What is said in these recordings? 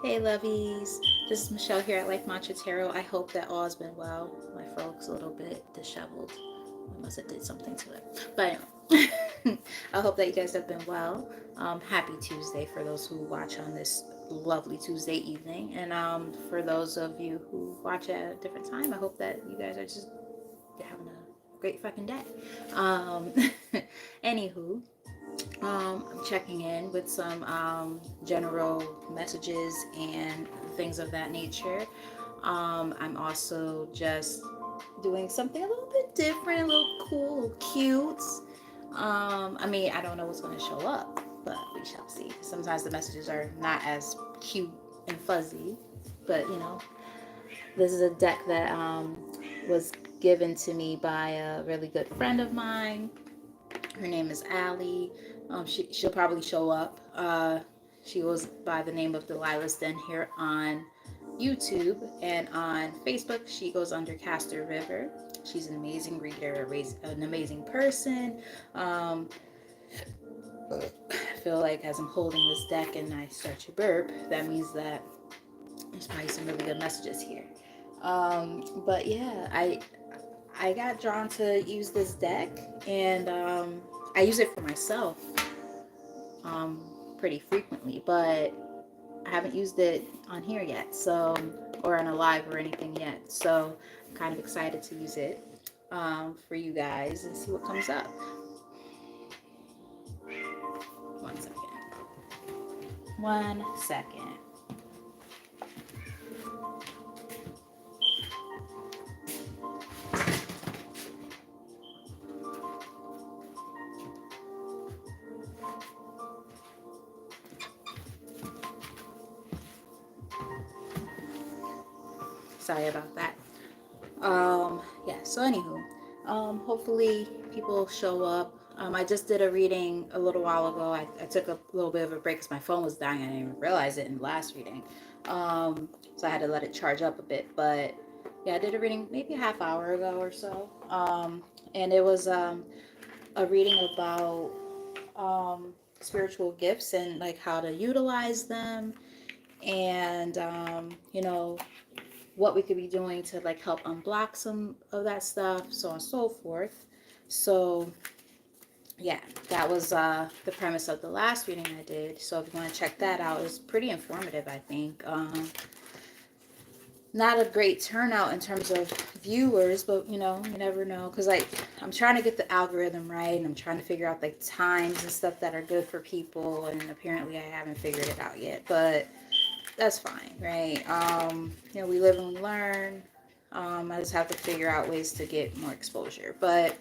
Hey lovies, this is Michelle here at Life Mantra Tarot. I hope that all has been well. My fro looks a little bit disheveled, unless it did something to it. But anyway, I hope that you guys have been well. Happy Tuesday for those who watch on this lovely Tuesday evening, and for those of you who watch at a different time, I hope that you guys are just having a great fucking day. Um, Anywho, I'm checking in with some general messages and things of that nature. I'm also just doing something a little bit different, a little cool, a little cute. I mean, I don't know what's going to show up, but we shall see. Sometimes the messages are not as cute and fuzzy, but this is a deck that was given to me by a really good friend of mine. Her name is Allie. She'll probably show up. She goes by the name of Delilah's Den here on YouTube, and on Facebook she goes under Castor River. She's an amazing reader, an amazing person. I feel like as I'm holding this deck and I start to burp, that means that there's probably some really good messages here. But yeah, I got drawn to use this deck, and I use it for myself pretty frequently, but I haven't used it on here yet, so, or on a live or anything yet. So I'm kind of excited to use it for you guys and see what comes up. One second. One second. Sorry about that. Yeah, so anywho, hopefully people show up. I just did a reading a little while ago. I took a little bit of a break because my phone was dying. I didn't even realize it in the last reading. So I had to let it charge up a bit. But yeah, I did a reading maybe a half hour ago or so. And it was a reading about spiritual gifts and like how to utilize them, and what we could be doing to like help unblock some of that stuff, so on and so forth. So yeah, that was the premise of the last reading I did. So if you want to check that out, it's pretty informative, I think. Not a great turnout in terms of viewers, but you never know, because like I'm trying to get the algorithm right, and I'm trying to figure out like times and stuff that are good for people, and apparently I haven't figured it out yet, but that's fine, right? We live and we learn. I just have to figure out ways to get more exposure. But,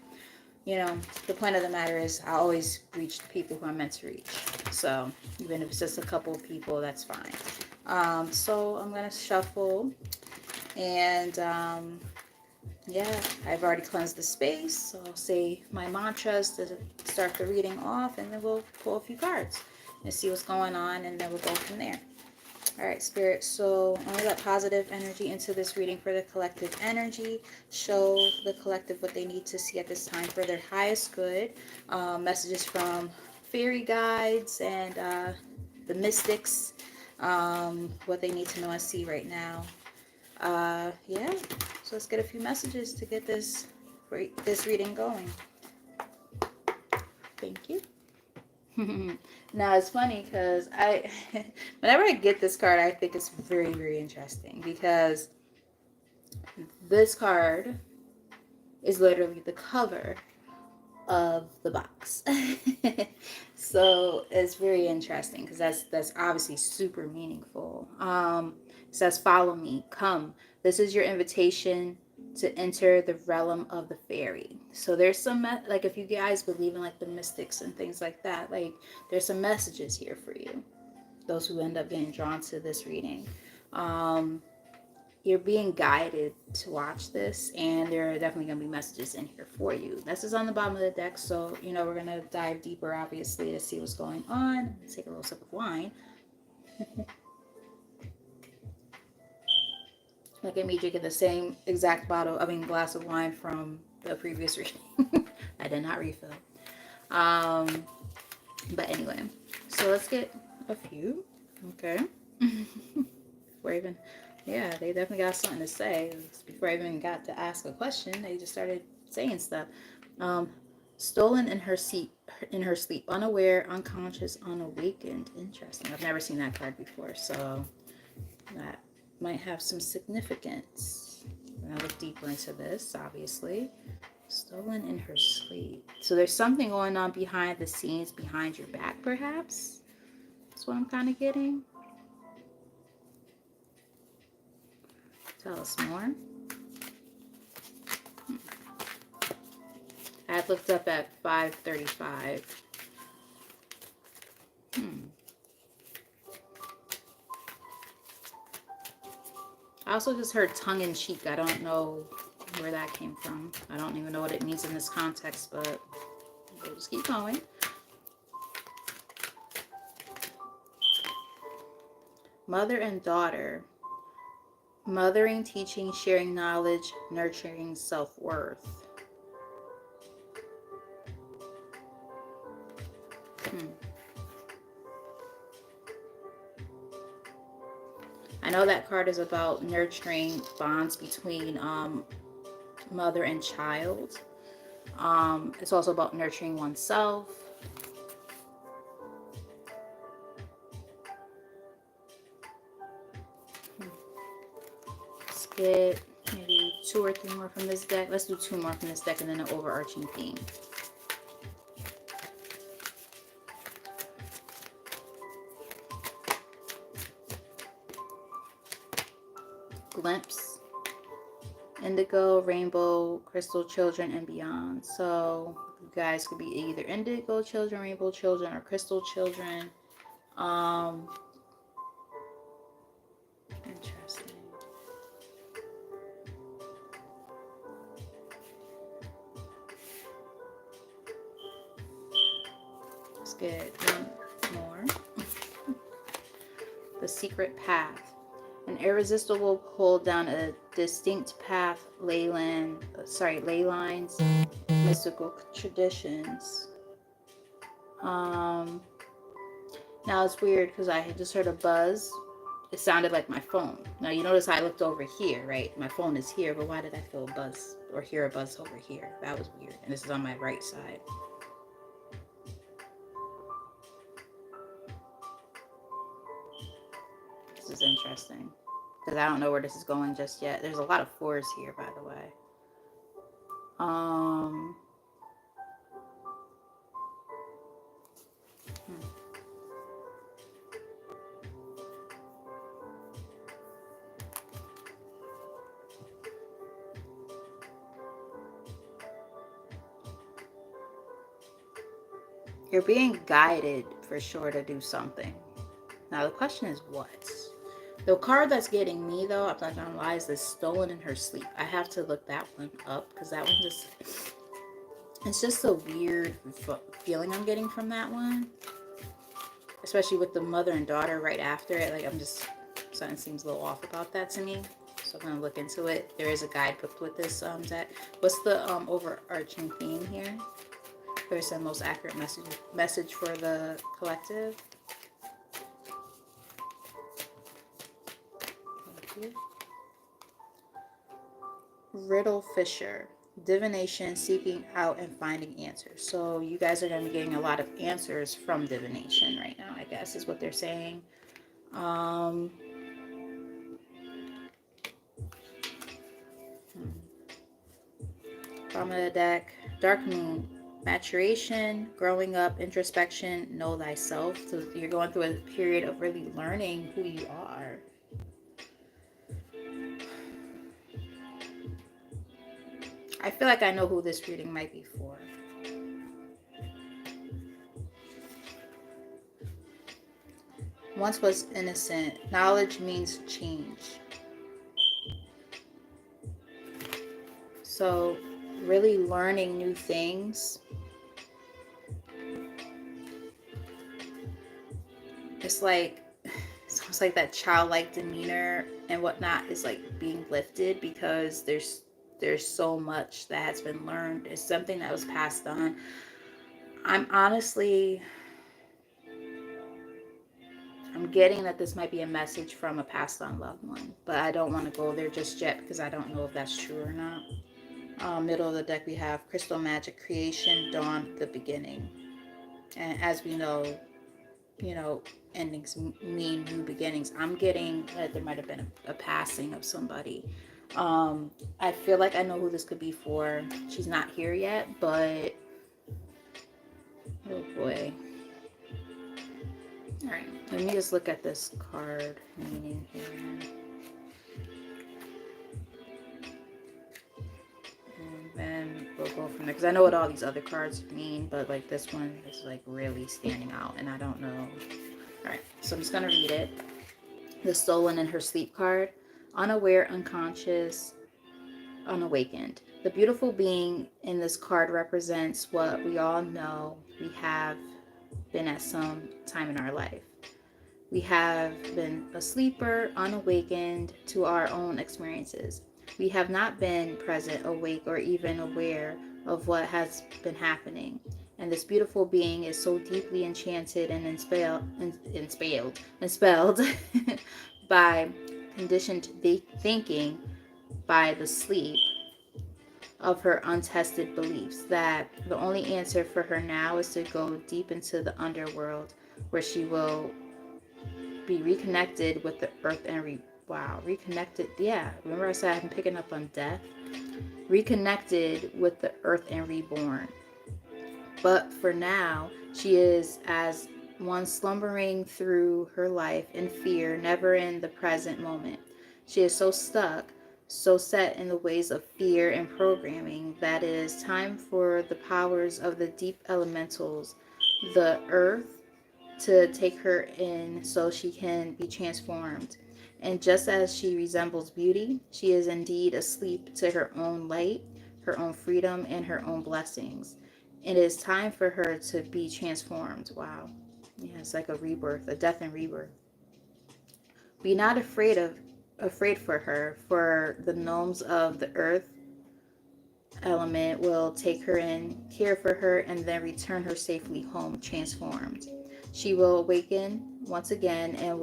the point of the matter is I always reach the people who I'm meant to reach. So even if it's just a couple of people, that's fine. So I'm going to shuffle. And yeah, I've already cleansed the space. So I'll say my mantras to start the reading off. And then we'll pull a few cards and see what's going on. And then we'll go from there. All right, Spirit, so only let positive energy into this reading for the collective energy. Show the collective what they need to see at this time for their highest good. Messages from fairy guides and the mystics, what they need to know and see right now. Yeah, so let's get a few messages to get this reading going. Thank you. Now it's funny because whenever I get this card, I think it's very, very interesting, because this card is literally the cover of the box. So it's very interesting because that's obviously super meaningful. It says, "Follow me, come. This is your invitation to enter the realm of the fairy." So there's some like, if you guys believe in like the mystics and things like that, like there's some messages here for you, those who end up getting drawn to this reading. You're being guided to watch this, and there are definitely going to be messages in here for you. This is on the bottom of the deck, so we're going to dive deeper, obviously, to see what's going on. Take a little sip of wine. Look at me drinking the same exact glass of wine from the previous reading. I did not refill. But anyway, so let's get a few. Okay. even, yeah, they definitely got something to say. Before I even got to ask a question, they just started saying stuff. Um, stolen in her sleep, unaware, unconscious, unawakened. Interesting. I've never seen that card before, so that might have some significance. I'm gonna look deeper into this, obviously. Stolen in her sleep. So there's something going on behind the scenes, behind your back, perhaps. That's what I'm kind of getting. Tell us more. I had looked up at 5:35. I also just heard tongue in cheek. I don't know where that came from. I don't even know what it means in this context, but we'll just keep going. Mother and daughter. Mothering, teaching, sharing knowledge, nurturing self-worth. I know that card is about nurturing bonds between mother and child. It's also about nurturing oneself. Let's get maybe 2 or 3 more from this deck. Let's do 2 more from this deck and then an overarching theme. Glimpse, indigo, rainbow, crystal children, and beyond. So you guys could be either indigo children, rainbow children, or crystal children. Interesting. Let's get 1 more. The secret path. An irresistible pull down a distinct path, ley lines, mystical traditions. Now it's weird because I had just heard a buzz. It sounded like my phone. Now you notice I looked over here, right? My phone is here, but why did I feel a buzz or hear a buzz over here? That was weird. And this is on my right side. This is interesting because I don't know where this is going just yet. There's a lot of 4s here, by the way. You're being guided for sure to do something. Now the question is what? The card that's getting me though, I'm not gonna lie, is this stolen in her sleep. I have to look that one up because that one just, it's just a weird feeling I'm getting from that one. Especially with the mother and daughter right after it. Like something seems a little off about that to me. So I'm gonna look into it. There is a guidebook with this deck. What's the overarching theme here? There's the most accurate message for the collective. Thank you. Riddle Fisher. Divination, seeking out and finding answers. So you guys are going to be getting a lot of answers from divination right now, I guess is what they're saying. Bottom of the deck, Dark Moon. Maturation, growing up, introspection, know thyself. So you're going through a period of really learning who you are. I feel like I know who this reading might be for. Once was innocent. Knowledge means change. So really learning new things. It's almost like that childlike demeanor and whatnot is like being lifted because there's so much that has been learned. It's something that was passed on. I'm I'm getting that this might be a message from a passed on loved one, but I don't want to go there just yet because I don't know if that's true or not. Middle of the deck, we have Crystal Magic, Creation, Dawn, the Beginning. And as we know, endings mean new beginnings. I'm getting that there might have been a passing of somebody. I feel like I know who this could be for. She's not here yet, but oh boy. All right, let me just look at this card meaning here. And then we'll go from there. Because I know what all these other cards mean, but like this one is like really standing out and I don't know. All right, so I'm just going to read it. The Stolen in Her Sleep card. Unaware, unconscious, unawakened. The beautiful being in this card represents what we all know we have been at some time in our life. We have been a sleeper, unawakened to our own experiences. We have not been present, awake, or even aware of what has been happening. And this beautiful being is so deeply enchanted and inspelled by conditioned thinking, by the sleep of her untested beliefs, that the only answer for her now is to go deep into the underworld, where she will be reconnected with the earth and reconnected. Yeah, remember I said I'm picking up on death. Reconnected with the earth and reborn. But for now, she is as one slumbering through her life in fear, never in the present moment. She is so stuck, so set in the ways of fear and programming, that it is time for the powers of the deep elementals, the earth, to take her in so she can be transformed. And just as she resembles beauty, she is indeed asleep to her own light, her own freedom, and her own blessings. It is time for her to be transformed. Wow. Yeah, it's like a rebirth, a death and rebirth. Be not afraid for her, for the gnomes of the earth element will take her in, care for her, and then return her safely home transformed. She will awaken once again and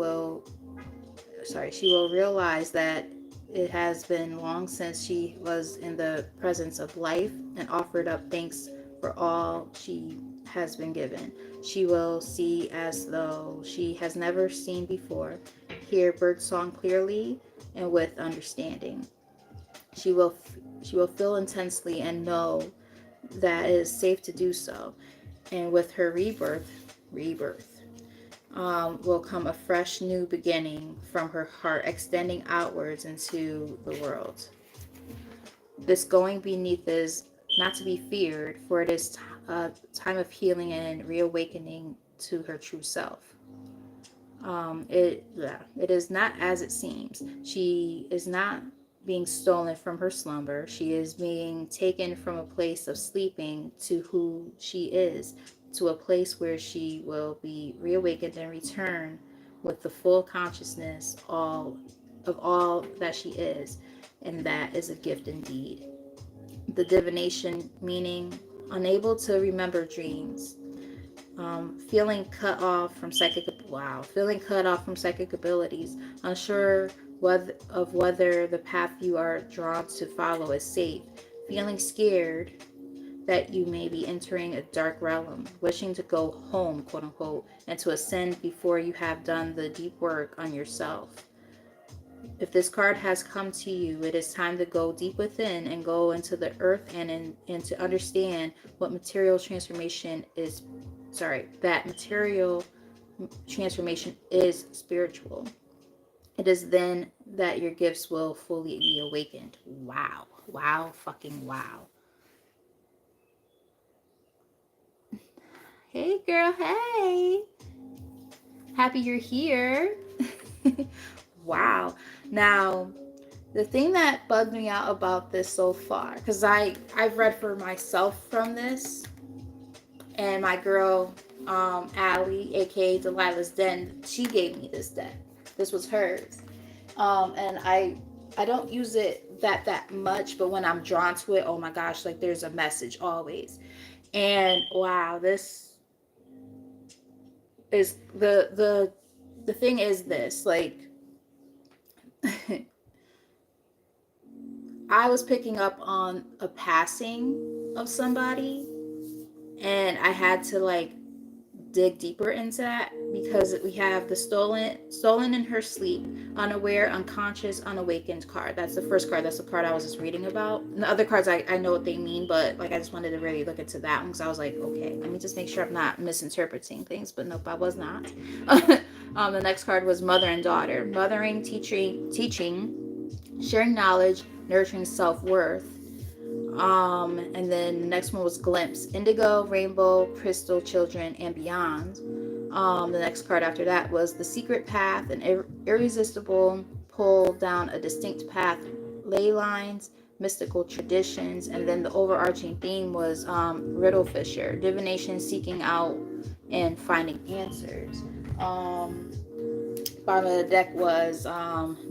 she will realize that it has been long since she was in the presence of life and offered up thanks for all she has been given. She will see as though she has never seen before, hear birdsong clearly and with understanding. She will feel intensely and know that it is safe to do so. And with her rebirth, will come a fresh new beginning from her heart, extending outwards into the world. This going beneath is not to be feared, for it is a time of healing and reawakening to her true self. It is not as it seems. She is not being stolen from her slumber. She is being taken from a place of sleeping to who she is, to a place where she will be reawakened and return with the full consciousness of all that she is, and that is a gift indeed. The divination meaning unable to remember dreams, feeling cut off from psychic abilities, unsure whether the path you are drawn to follow is safe, feeling scared that you may be entering a dark realm, wishing to go home, quote unquote, and to ascend before you have done the deep work on yourself. If this card has come to you, it is time to go deep within and go into the earth and to understand what material transformation is. That material transformation is spiritual. It is then that your gifts will fully be awakened. Wow. Wow, fucking wow. Hey, girl. Hey. Happy you're here. Wow. Now, the thing that bugged me out about this so far, because I've read for myself from this, and my girl, Allie, aka Delilah's Den, she gave me this deck. This was hers. And I don't use it that much, but when I'm drawn to it, oh my gosh, like there's a message always. And wow, this is the the thing is this, like, I was picking up on a passing of somebody, and I had to like dig deeper into that because we have the stolen in her sleep, unaware, unconscious, unawakened card. That's the first card. That's the card I was just reading about. And the other cards, I know what they mean, but like I just wanted to really look into that one because I was like, okay, let me just make sure I'm not misinterpreting things. But nope, I was not. The next card was mother and daughter. Mothering, teaching, sharing knowledge, nurturing self-worth. And then the next one was glimpse, indigo, rainbow, crystal, children, and beyond. The next card after that was the secret path, an irresistible pull down a distinct path, ley lines, mystical traditions, and then the overarching theme was riddle fisher, divination, seeking out and finding answers. Bottom of the deck was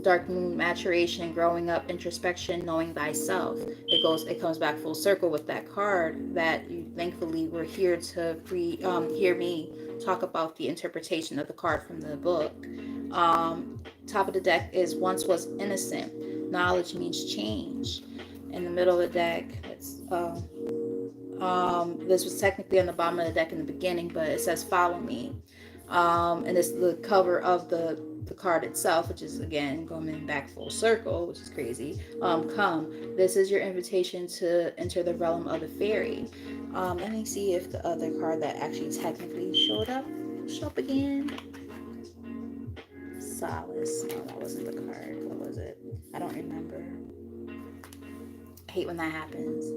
dark moon, maturation, growing up, introspection, knowing thyself. It comes back full circle with that card that you thankfully were here to hear me talk about the interpretation of the card from the book. Top of the deck is once was innocent. Knowledge means change. In the middle of the deck, this was technically on the bottom of the deck in the beginning, but it says follow me. And it's the cover of the card itself, which is again going back full circle, which is crazy. Come, this is your invitation to enter the realm of the fairy. Let me see if the other card that actually technically showed up show up again. Solace. No, that wasn't the card. What was it? I don't remember. I hate when that happens.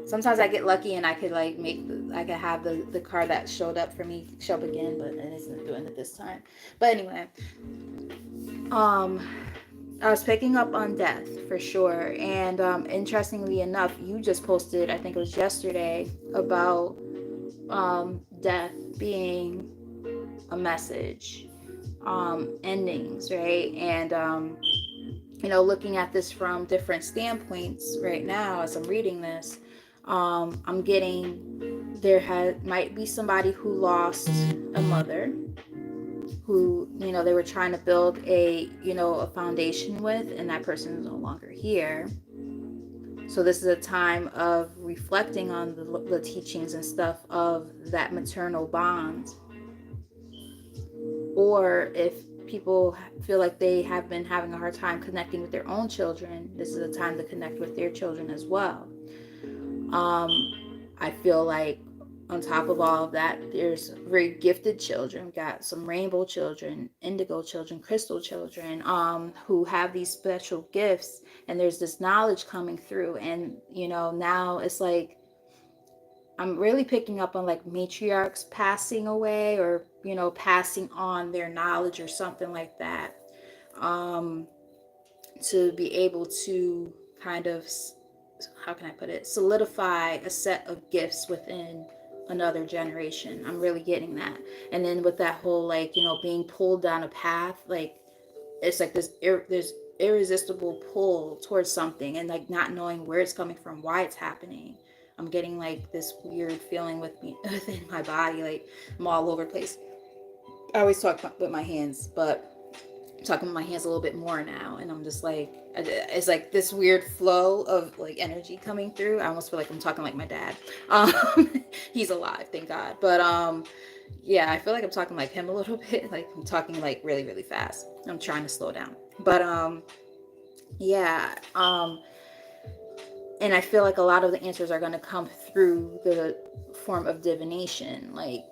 Sometimes I get lucky and I could like I could have the card that showed up for me show up again, but it isn't doing it this time. But anyway, I was picking up on death for sure, and interestingly enough, you just posted, I think it was yesterday, about death being a message, endings, right? And looking at this from different standpoints right now as I'm reading this, I'm getting might be somebody who lost a mother, who they were trying to build a foundation with, and that person is no longer here. So this is a time of reflecting on the teachings and stuff of that maternal bond. Or if people feel like they have been having a hard time connecting with their own children, this is a time to connect with their children as well. I feel like on top of all of that, there's very gifted children. We got some rainbow children, indigo children, crystal children, who have these special gifts, and there's this knowledge coming through. And now it's like I'm really picking up on like matriarchs passing away, or passing on their knowledge or something like that, to be able to kind of, how can I put it, solidify a set of gifts within another generation. I'm really getting that. And then with that whole like being pulled down a path, like it's like there's irresistible pull towards something, and like not knowing where it's coming from, why it's happening. I'm getting like this weird feeling with me within my body, like I'm all over the place. I always talk with my hands, but talking with my hands a little bit more now, and I'm just like, it's like this weird flow of like energy coming through. I almost feel like I'm talking like my dad. He's alive, thank God. But yeah, I feel like I'm talking like him a little bit. Like I'm talking like really really fast. I'm trying to slow down, but yeah, and I feel like a lot of the answers are going to come through the form of divination, like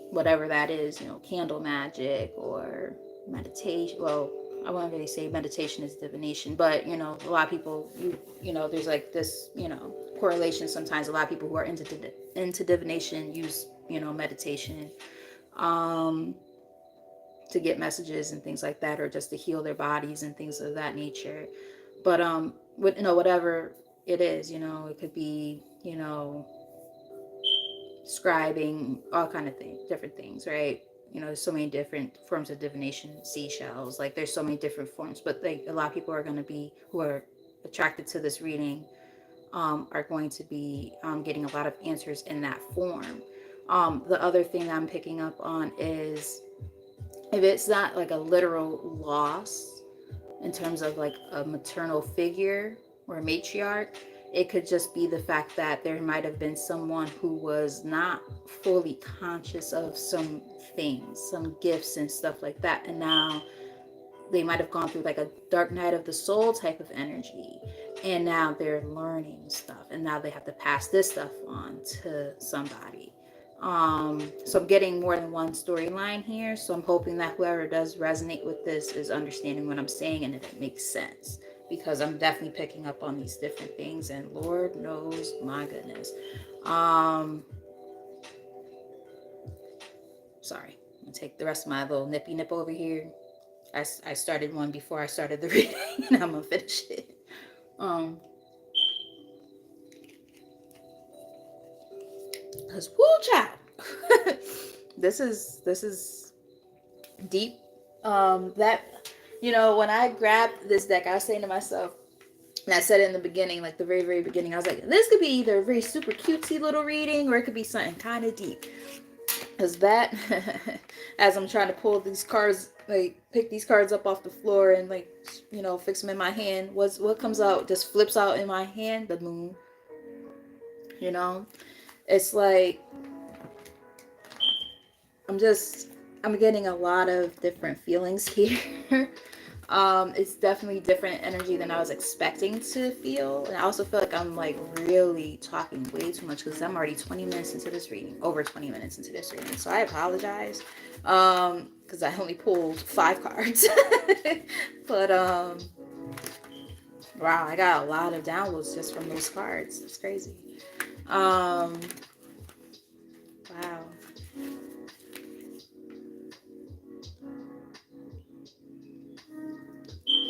whatever that is, candle magic or meditation. Well, I wouldn't really say meditation is divination, but a lot of people, there's like this, correlation. Sometimes a lot of people who are into divination use, meditation, to get messages and things like that, or just to heal their bodies and things of that nature. But whatever it is, it could be, scribing, all kind of things, different things, right? There's so many different forms of divination, seashells, like there's so many different forms, but like a lot of people are going to be, who are attracted to this reading, are going to be getting a lot of answers in that form. The other thing that I'm picking up on is if it's not like a literal loss in terms of like a maternal figure or a matriarch, it could just be the fact that there might have been someone who was not fully conscious of some things, some gifts and stuff like that. And now they might have gone through like a dark night of the soul type of energy. And now they're learning stuff. And now they have to pass this stuff on to somebody. So I'm getting more than one storyline here. So I'm hoping that whoever does resonate with this is understanding what I'm saying and that it makes sense. Because I'm definitely picking up on these different things, and Lord knows, my goodness. Sorry, I'm gonna take the rest of my little nippy nip over here. I started one before I started the reading, and I'm gonna finish it. Cause woo child, this is deep. That when I grabbed this deck, I was saying to myself, and I said it in the beginning, like the very, very beginning, I was like, this could be either a very super cutesy little reading or it could be something kind of deep. Because that, as I'm trying to pull these cards, like pick these cards up off the floor and like, fix them in my hand, what comes out, just flips out in my hand, the moon. It's like, I'm getting a lot of different feelings here. It's definitely different energy than I was expecting to feel. And I also feel like I'm like really talking way too much because I'm already 20 minutes into this reading, over 20 minutes into this reading. So I apologize. Because I only pulled 5 cards. But wow, I got a lot of downloads just from those cards. It's crazy. Wow.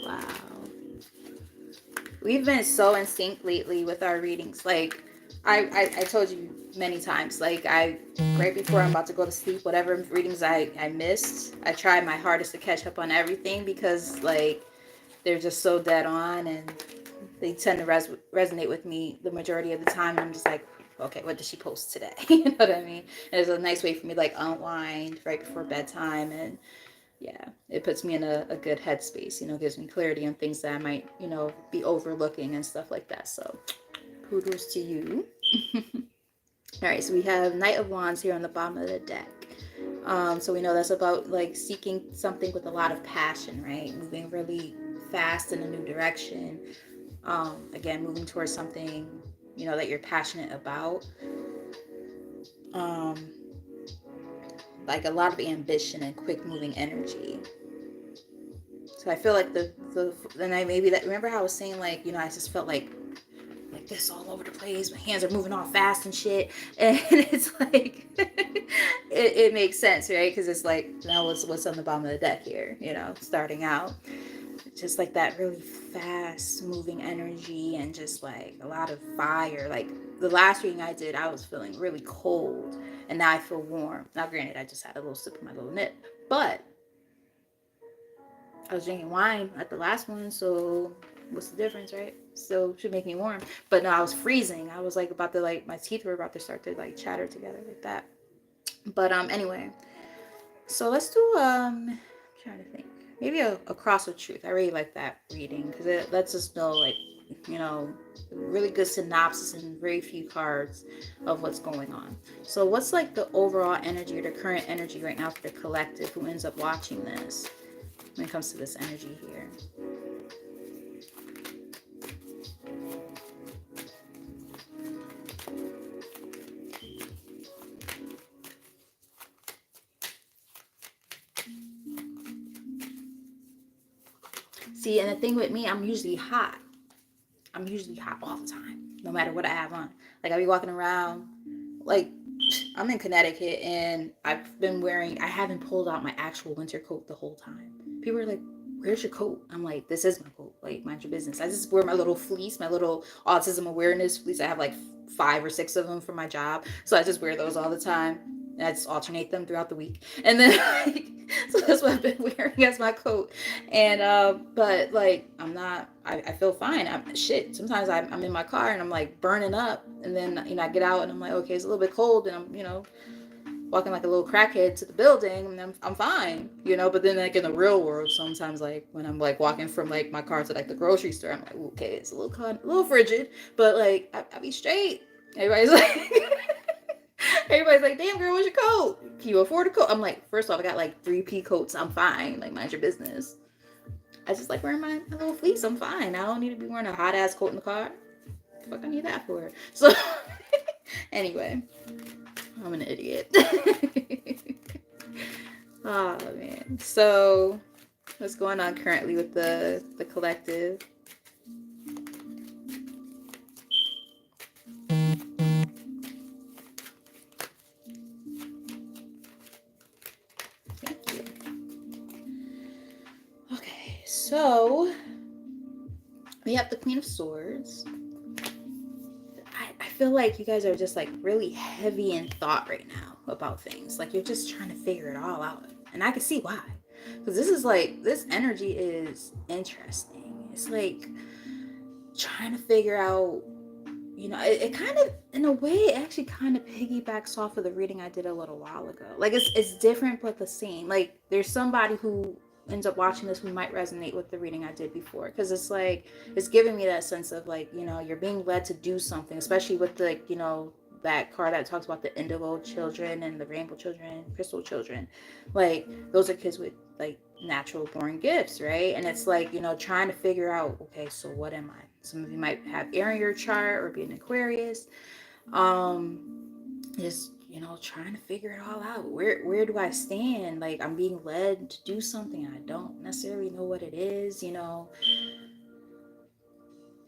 Wow. We've been so in sync lately with our readings. Like, I told you many times, like, right before I'm about to go to sleep, whatever readings I missed, I tried my hardest to catch up on everything because, like, they're just so dead on and they tend to resonate with me the majority of the time. And I'm just like, okay, what did she post today? You know what I mean? And it's a nice way for me to, like, unwind right before bedtime. And yeah, it puts me in a good headspace, gives me clarity on things that I might, be overlooking and stuff like that. So kudos to you. All right, so we have Knight of Wands here on the bottom of the deck. So we know that's about like seeking something with a lot of passion, right? Moving really fast in a new direction. Again, moving towards something, that you're passionate about. Like a lot of ambition and quick moving energy. So I feel like remember how I was saying, like, I just felt like this all over the place. My hands are moving all fast and shit. And it's like, it makes sense, right? Because it's like, now what's on the bottom of the deck here, starting out. Just like that really fast moving energy and just like a lot of fire. Like the last reading I did, I was feeling really cold. And now I feel warm. Now, granted, I just had a little sip of my little nip. But I was drinking wine at the last one, so what's the difference, right? Still should make me warm. But no, I was freezing. I was like about to, like, my teeth were about to start to like chatter together like that. But anyway, so let's do I'm trying to think, maybe a cross of truth. I really like that reading because it lets us know, like, really good synopsis and very few cards of what's going on. So what's like the overall energy or the current energy right now for the collective who ends up watching this when it comes to this energy here? See, and the thing with me, I'm usually hot. I'm usually hot all the time, no matter what I have on. Like, I be walking around, like, I'm in Connecticut, and I haven't pulled out my actual winter coat the whole time. People are like, where's your coat? I'm like, this is my coat. Like, mind your business. I just wear my little fleece, my little autism awareness fleece. I have like 5 or 6 of them for my job. So I just wear those all the time. And I just alternate them throughout the week. And then, like, so that's what I've been wearing as my coat. And, but like, I feel fine. Sometimes I'm in my car and I'm like burning up. And then, I get out and I'm like, okay, it's a little bit cold. And I'm, walking like a little crackhead to the building, and I'm fine, you know. But then like in the real world, sometimes like when I'm like walking from like my car to like the grocery store, I'm like, okay, it's a little frigid, but like I be straight. Everybody's like, everybody's like, damn girl, what's your coat? Can you afford a coat? I'm like, first off, I got like 3P coats. I'm fine. Like, mind your business. I just like wearing my little fleece. I'm fine. I don't need to be wearing a hot ass coat in the car. The fuck I need that for? So anyway, I'm an idiot. Oh man. So what's going on currently with the collective? Thank you. Okay, so we have the Queen of Swords. I feel like you guys are just like really heavy in thought right now about things. Like you're just trying to figure it all out. And I can see why. Because this is like, this energy is interesting. It's like trying to figure out, you know, it kind of, in a way, it actually kind of piggybacks off of the reading I did a little while ago. Like it's different but the same. Like there's somebody who ends up watching this who might resonate with the reading I did before, because it's like it's giving me that sense of like, you know, you're being led to do something, especially with the, you know, that card that talks about the indigo children and the rainbow children, crystal children. Like those are kids with like natural born gifts, right? And it's like, you know, trying to figure out, okay, so what am I? Some of you might have air in your chart or be an Aquarius. Just, you know, trying to figure it all out. Where do I stand? Like I'm being led to do something, I don't necessarily know what it is, you know.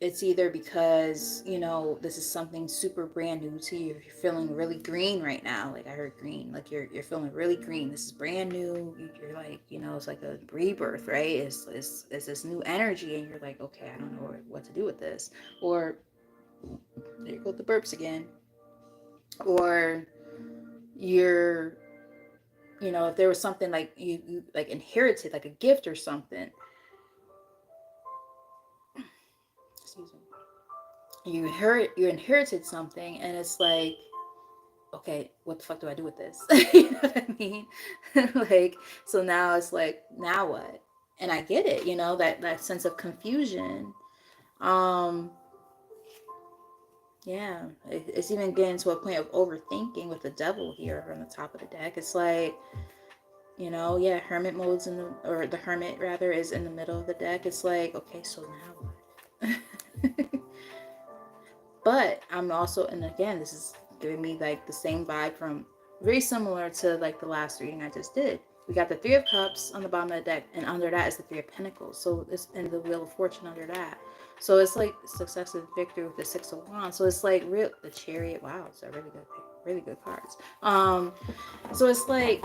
It's either because, you know, this is something super brand new to you. You're feeling really green right now. Like I heard green. Like you're feeling really green. This is brand new. You're like, you know, it's like a rebirth, right? It's this new energy, and you're like, okay, I don't know what to do with this. Or there go the burps again. Or you're, you know, if there was something like you like inherited, like a gift or something. Excuse me. You inherited something, and it's like, okay, what the fuck do I do with this? You know what I mean? Like, so now it's like, now what? And I get it, you know, that sense of confusion. Um, yeah, it's even getting to a point of overthinking with the devil here on the top of the deck. It's like, you know, yeah, hermit mode's in the, or the hermit rather is in the middle of the deck. It's like, okay, so now what? But I'm also, and again, this is giving me like the same vibe from, very similar to like the last reading I just did. We got the Three of Cups on the bottom of the deck, and under that is the Three of Pentacles. So it's in the Wheel of Fortune under that. So it's like success and victory with the Six of Wands. So it's like real, the Chariot. Wow, it's a really good cards. So it's like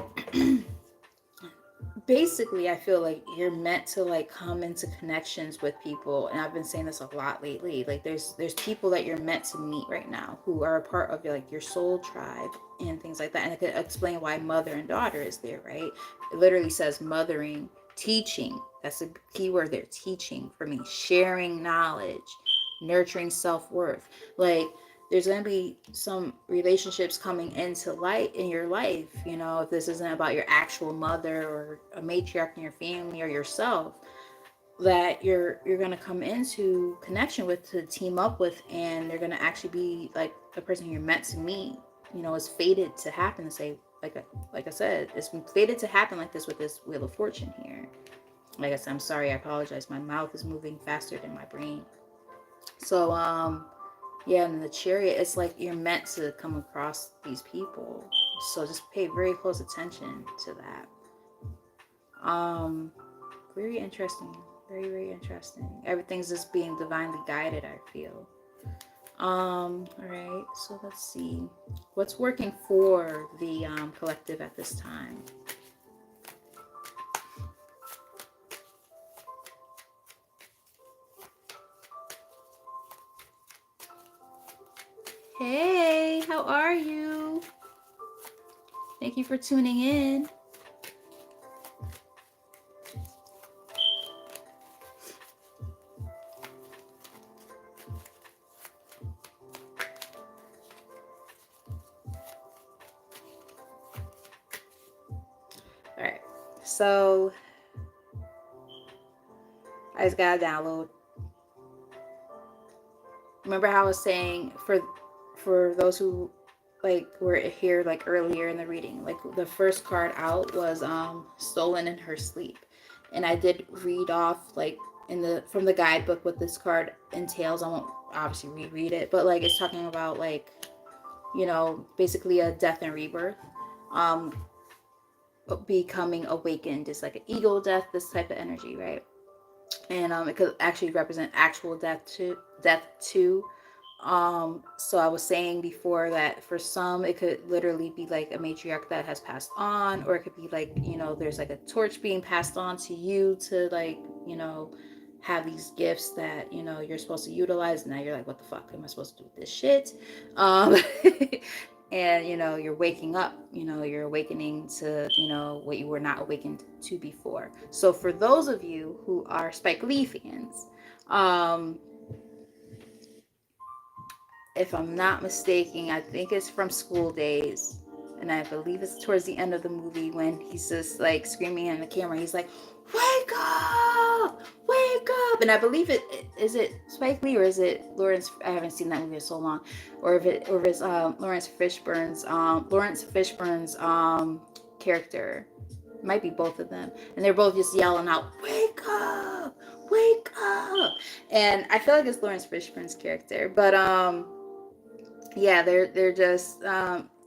basically I feel like you're meant to like come into connections with people, and I've been saying this a lot lately. Like there's people that you're meant to meet right now who are a part of like your soul tribe and things like that. And I could explain why mother and daughter is there, right? It literally says mothering, teaching. That's a key word there, teaching for me, sharing knowledge, nurturing self-worth. Like there's going to be some relationships coming into light in your life, you know, if this isn't about your actual mother or a matriarch in your family or yourself, that you're going to come into connection with, to team up with, and they're going to actually be like the person you're meant to meet. You know, it's fated to happen to say, like I said, it's fated to happen like this with this Wheel of Fortune here. Like I said, I'm sorry, I apologize, my mouth is moving faster than my brain. So yeah, and the Chariot, it's like you're meant to come across these people. So just pay very close attention to that. Very interesting. Very interesting. Everything's just being divinely guided, I feel. All right, so let's see. What's working for the collective at this time? Hey, how are you? Thank you for tuning in. So I just gotta download. Remember how I was saying, for those who like were here like earlier in the reading, like the first card out was stolen in her sleep, and I did read off like in the from the guidebook what this card entails. I won't obviously reread it, but like it's talking about like, you know, basically a death and rebirth, um becoming awakened. It's like an ego death, this type of energy, right? And it could actually represent actual death too. So I was saying before that for some it could literally be like a matriarch that has passed on, or it could be like, you know, there's like a torch being passed on to you to like, you know, have these gifts that, you know, you're supposed to utilize. Now you're like, what the fuck am I supposed to do with this shit? um and you know, you're waking up, you know, you're awakening to, you know, what you were not awakened to before. So for those of you who are Spike Lee fans, um if I'm not mistaken, I think it's from School Days. And I believe it's towards the end of the movie when he's just like screaming in the camera. He's like, "Wake up! Wake up!" And I believe is it Spike Lee or is it Lawrence? I haven't seen that movie in so long. Or if it's Lawrence Fishburne's character. It might be both of them. And they're both just yelling out, "Wake up! Wake up!" And I feel like it's Lawrence Fishburne's character. But yeah, they're just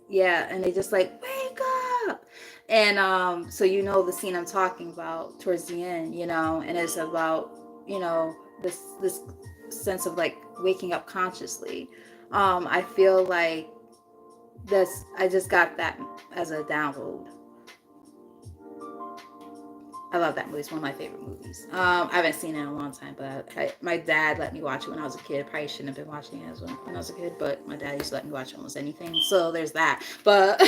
yeah, and they just like, "Wake up!" And so you know the scene I'm talking about towards the end, you know, and it's about, you know, this sense of like waking up consciously. I feel like this I just got that as a download. I love that movie. It's one of my favorite movies. I haven't seen it in a long time, but my dad let me watch it when I was a kid. Probably shouldn't have been watching it when I was a kid, but my dad used to let me watch almost anything. So there's that. But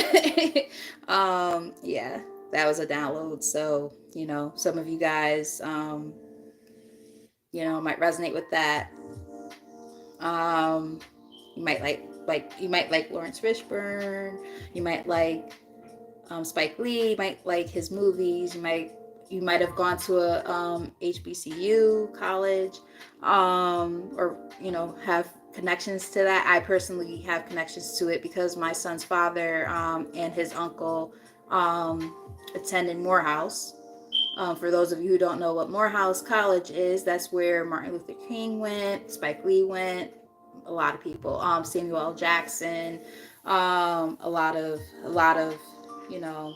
yeah, that was a download. So, you know, some of you guys, you know, might resonate with that. Um, you might you might like Lawrence Fishburne. You might like Spike Lee. You might like his movies. You might have gone to a HBCU college, or you know, have connections to that. I personally have connections to it because my son's father and his uncle attended Morehouse. For those of you who don't know what Morehouse College is, that's where Martin Luther King went, Spike Lee went, a lot of people, Samuel L. Jackson, a lot of, you know,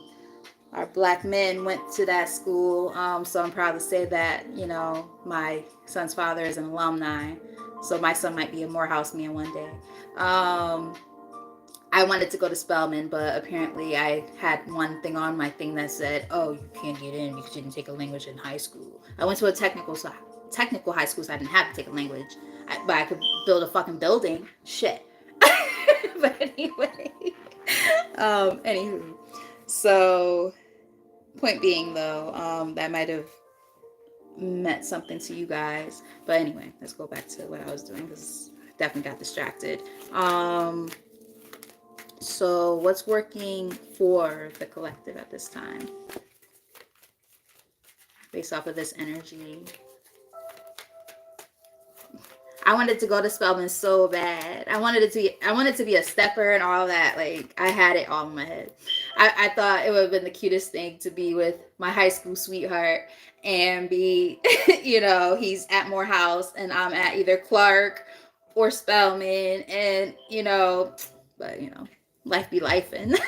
our black men went to that school. So I'm proud to say that, you know, my son's father is an alumni. So my son might be a Morehouse man one day. I wanted to go to Spelman, but apparently I had one thing on my thing that said, "Oh, you can't get in because you didn't take a language in high school." I went to a technical high school, so I didn't have to take a language, but I could build a fucking building. Shit. But anyway, anywho, so point being though, that might have meant something to you guys. But anyway, let's go back to what I was doing because I definitely got distracted. So what's working for the collective at this time based off of this energy? I wanted to go to Spelman so bad. I wanted to be a stepper and all that. Like I had it all in my head. I thought it would have been the cutest thing to be with my high school sweetheart and be, you know, he's at Morehouse and I'm at either Clark or Spelman, and you know, but you know, life be life and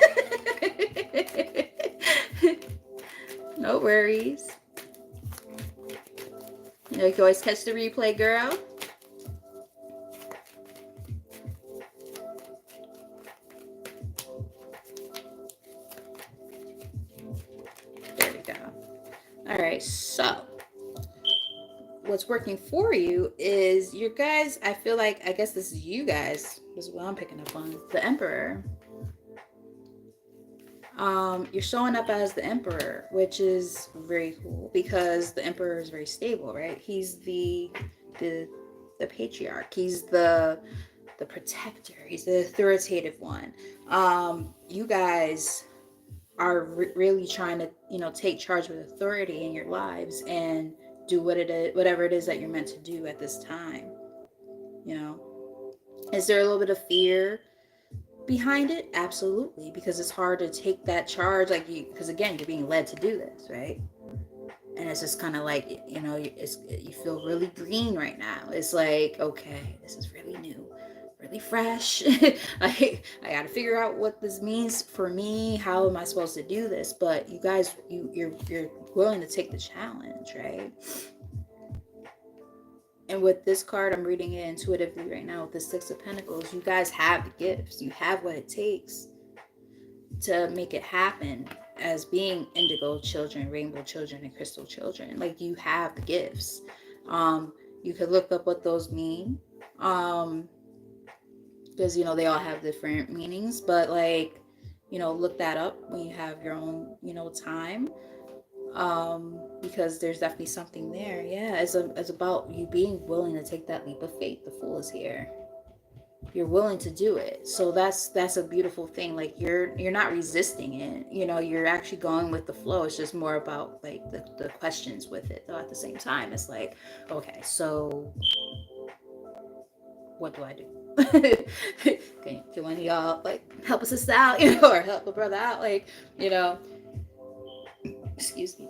no worries. You know, you can always catch the replay, girl. There we go. All right, so what's working for you is your guys. I feel like, I guess this is you guys. This is what I'm picking up on. The Emperor. You're showing up as the Emperor, which is very cool because the Emperor is very stable, right? He's the patriarch. He's the protector. He's the authoritative one. You guys are really trying to, you know, take charge with authority in your lives and do whatever it is that you're meant to do at this time. You know, is there a little bit of fear behind it? Absolutely, because it's hard to take that charge, like you, because again, you're being led to do this, right? And it's just kind of like, you know, you feel really green right now. It's like, okay, this is really new, really fresh. I got to figure out what this means for me. How am I supposed to do this? But you guys, you're willing to take the challenge, right? And with this card, I'm reading it intuitively right now with the Six of Pentacles. You guys have the gifts. You have what it takes to make it happen as being indigo children, rainbow children, and crystal children. Like, you have the gifts. You could look up what those mean. Because, you know, they all have different meanings. But, like, you know, look that up when you have your own, you know, time. Because there's definitely something there. Yeah, it's about you being willing to take that leap of faith. The Fool is here. You're willing to do it, so that's a beautiful thing. Like, you're not resisting it, you know, you're actually going with the flow. It's just more about like the questions with it, though. At the same time, it's like, okay, so what do I do? Can one of y'all like help a sister out, you know, or help a brother out, like, you know, excuse me.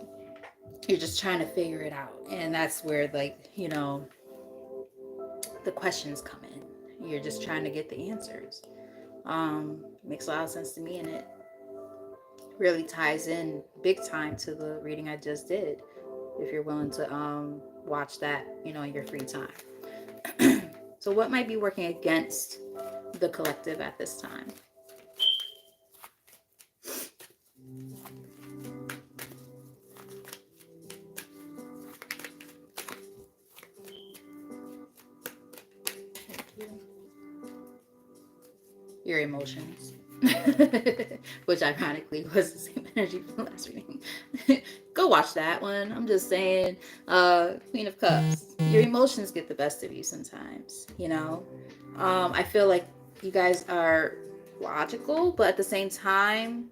You're just trying to figure it out, and that's where, like, you know, the questions come in. You're just trying to get the answers. Makes a lot of sense to me, and it really ties in big time to the reading I just did, if you're willing to watch that, you know, in your free time. So what might be working against the collective at this time? Your emotions. Which ironically was the same energy from last reading. Go watch that one. I'm just saying, Queen of Cups. Your emotions get the best of you sometimes, you know. I feel like you guys are logical, but at the same time,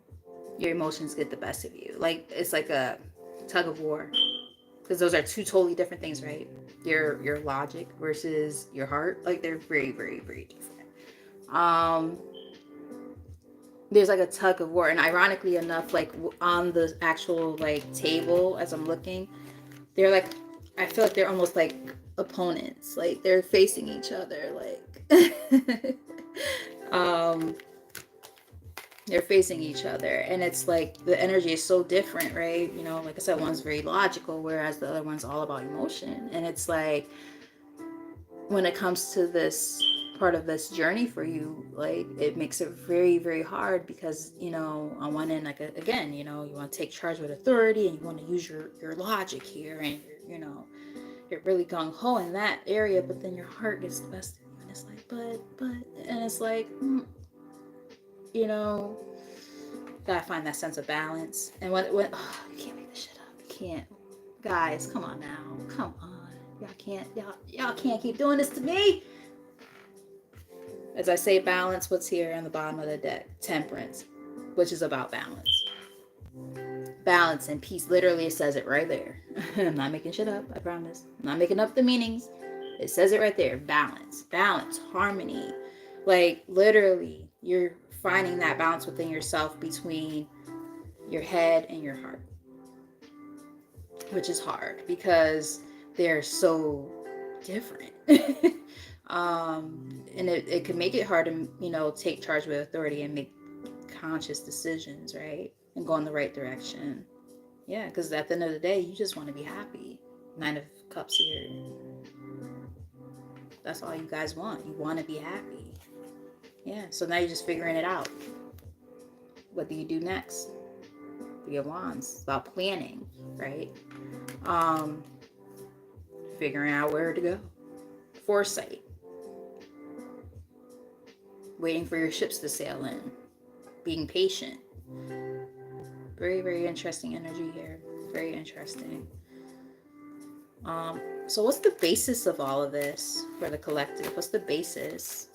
your emotions get the best of you. Like, it's like a tug of war, because those are two totally different things, right? Your logic versus your heart, like, they're very, very, very different. There's like a tug of war, and ironically enough, like on the actual like table as I'm looking, they're like, I feel like they're almost like opponents, like they're facing each other, like they're facing each other, and it's like the energy is so different, right? You know, like I said, one's very logical, whereas the other one's all about emotion. And it's like, when it comes to this part of this journey for you, like, it makes it very, very hard, because, you know, on one end, like, again, you know, you want to take charge with authority, and you want to use your logic here, and you know, you're really gung-ho in that area, but then your heart gets the best of you, and it's like, but and it's like, you know, gotta find that sense of balance. And when you can't make this shit up, you can't, guys, come on now, come on. Y'all can't keep doing this to me. As I say balance, what's here on the bottom of the deck? Temperance, which is about balance. Balance and peace. Literally, it says it right there. I'm not making shit up, I promise. I'm not making up the meanings. It says it right there. Balance. Balance. Harmony. Like, literally, you're finding that balance within yourself between your head and your heart. Which is hard, because they're so different. And it can make it hard to, you know, take charge with authority and make conscious decisions, right? And go in the right direction. Yeah, because at the end of the day, you just want to be happy. 9 of Cups here. That's all you guys want. You want to be happy. Yeah, so now you're just figuring it out. What do you do next? The Wands. It's about planning, right? Figuring out where to go. Foresight. Waiting for your ships to sail in. Being patient. Very, very interesting energy here. Very interesting. So what's the basis of all of this for the collective? What's the basis?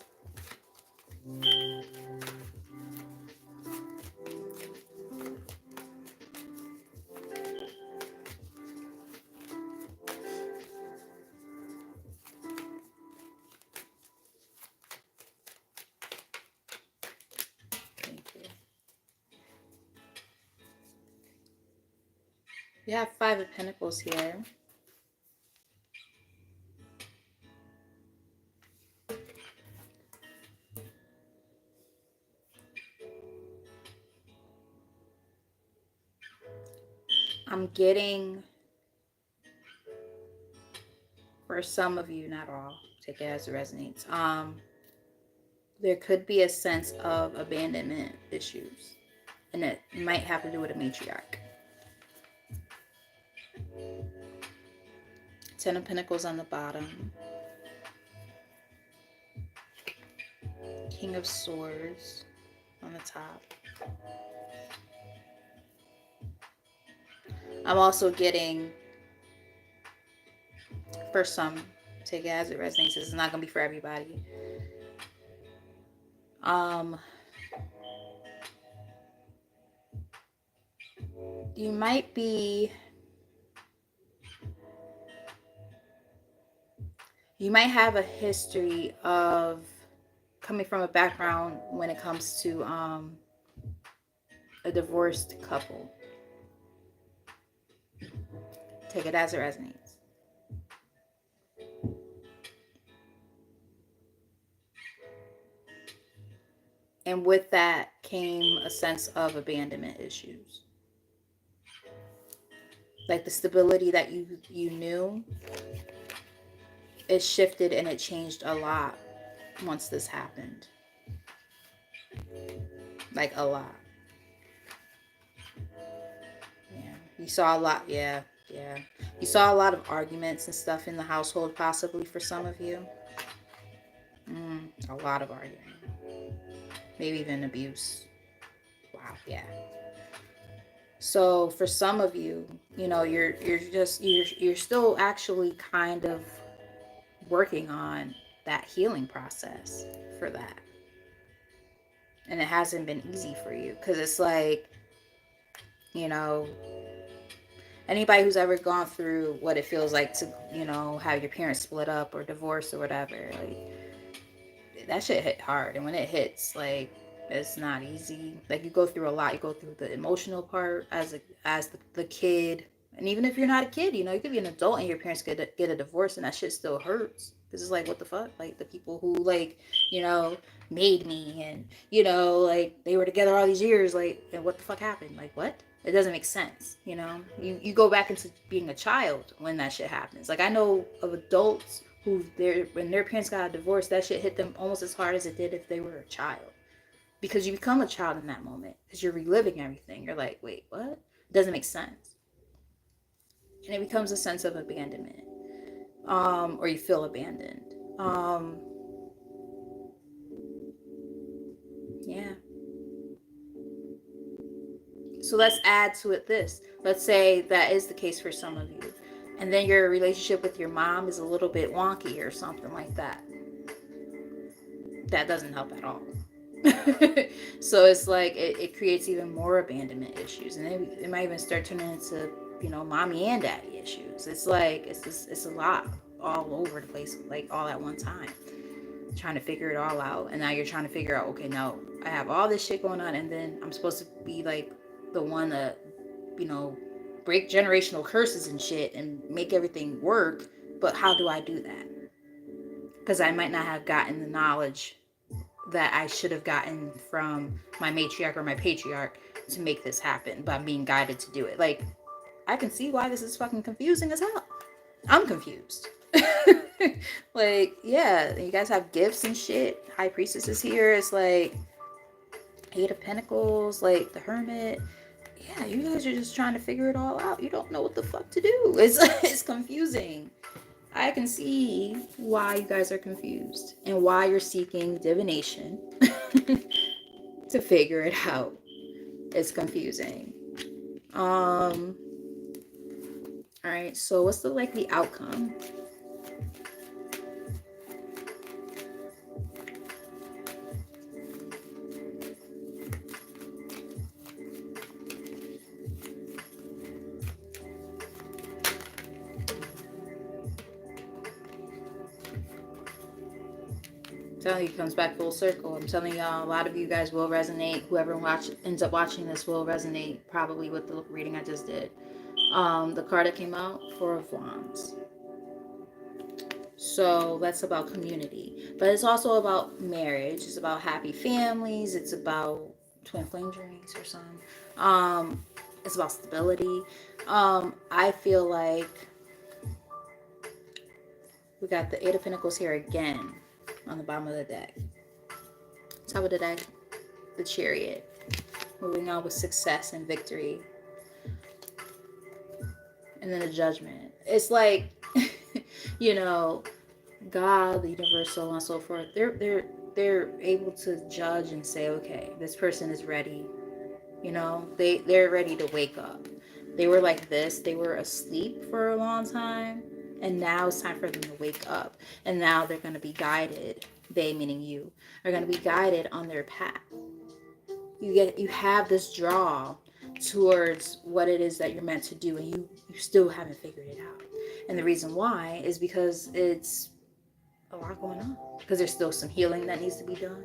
You have Five of Pentacles here. I'm getting, for some of you, not all, take it as it resonates, there could be a sense of abandonment issues. And it might have to do with a matriarch. Ten of Pentacles on the bottom. King of Swords on the top. I'm also getting, for some, take it as it resonates. It's not going to be for everybody. You might be, you might have a history of coming from a background when it comes to a divorced couple. Take it as it resonates. And with that came a sense of abandonment issues. Like the stability that you knew, it shifted and it changed a lot once this happened. Like a lot. Yeah. You saw a lot, yeah. You saw a lot of arguments and stuff in the household, possibly for some of you. A lot of arguing. Maybe even abuse. Wow, yeah. So for some of you, you know, you're still actually kind of working on that healing process for that. And it hasn't been easy for you because it's like, you know, anybody who's ever gone through what it feels like to, you know, have your parents split up or divorce or whatever, like that shit hit hard. And when it hits, like, it's not easy. Like you go through a lot. You go through the emotional part as the kid. And even if you're not a kid, you know, you could be an adult and your parents get a divorce and that shit still hurts. Because it's like, what the fuck? Like the people who, like, you know, made me and, you know, like they were together all these years, like, and what the fuck happened? Like, what? It doesn't make sense, you know? You go back into being a child when that shit happens. Like I know of adults who when their parents got a divorce, that shit hit them almost as hard as it did if they were a child. Because you become a child in that moment. Because you're reliving everything. You're like, wait, what? It doesn't make sense. And it becomes a sense of abandonment. Or you feel abandoned. Yeah. So let's add to it this. Let's say that is the case for some of you. And then your relationship with your mom is a little bit wonky or something like that. That doesn't help at all. So it's like it creates even more abandonment issues, and it might even start turning into, you know, mommy and daddy issues. It's like it's a lot all over the place, like all at one time, trying to figure it all out. And now you're trying to figure out, okay, no, I have all this shit going on, and then I'm supposed to be like the one that, you know, break generational curses and shit and make everything work. But how do I do that? Because I might not have gotten the knowledge that I should have gotten from my matriarch or my patriarch to make this happen, but I'm being guided to do it. Like, I can see why this is fucking confusing as hell. I'm confused. Like, yeah, you guys have gifts and shit. High Priestess is here. It's like Eight of Pentacles, like the Hermit. Yeah, you guys are just trying to figure it all out. You don't know what the fuck to do. It's confusing. I can see why you guys are confused and why you're seeking divination to figure it out. It's confusing. All right, so what's the likely outcome? I'm telling you, it comes back full circle. I'm telling y'all, a lot of you guys will resonate. Whoever ends up watching this will resonate probably with the reading I just did. The card that came out, Four of Wands. So that's about community, but it's also about marriage. It's about happy families. It's about twin flame journeys or something. It's about stability. I feel like we got the Eight of Pentacles here again on the bottom of the deck. Top of the deck, the Chariot. Moving on with success and victory. And then the Judgment. It's like, you know, God, the universe, so on and so forth. They're able to judge and say, okay, this person is ready. You know, they're ready to wake up. They were like this. They were asleep for a long time, and now it's time for them to wake up. And now they're going to be guided. They, meaning you, are going to be guided on their path. You have this draw towards what it is that you're meant to do, and you still haven't figured it out. And the reason why is because it's a lot going on, because there's still some healing that needs to be done.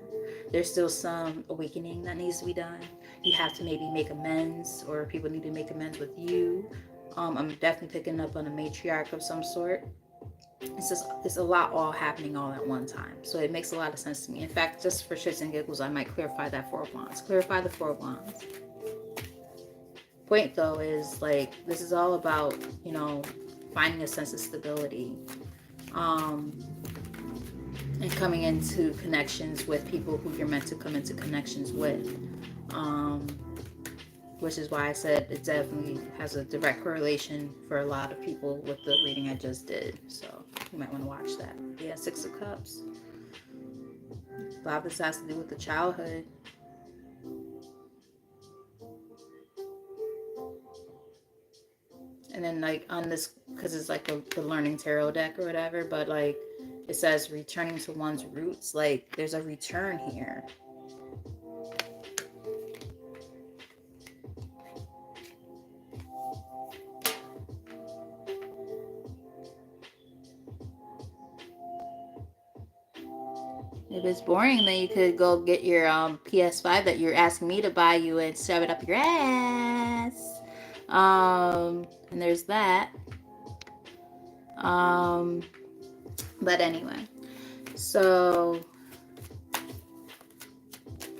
There's still some awakening that needs to be done. You have to maybe make amends, or people need to make amends with you. I'm definitely picking up on a matriarch of some sort. It's a lot all happening all at one time, so it makes a lot of sense to me. In fact, just for shits and giggles, I might clarify that Four of Wands. Clarify the Four of Wands. Point though is, like, this is all about, you know, finding a sense of stability, and coming into connections with people who you're meant to come into connections with, which is why I said it definitely has a direct correlation for a lot of people with the reading I just did. So you might want to watch that. Yeah, Six of Cups. A lot of this has to do with the childhood. And then, like, on this, because it's like the learning tarot deck or whatever, but like it says returning to one's roots. Like, there's a return here. If it's boring, then you could go get your PS5 that you're asking me to buy you and shove it up your ass. And there's that. But anyway, so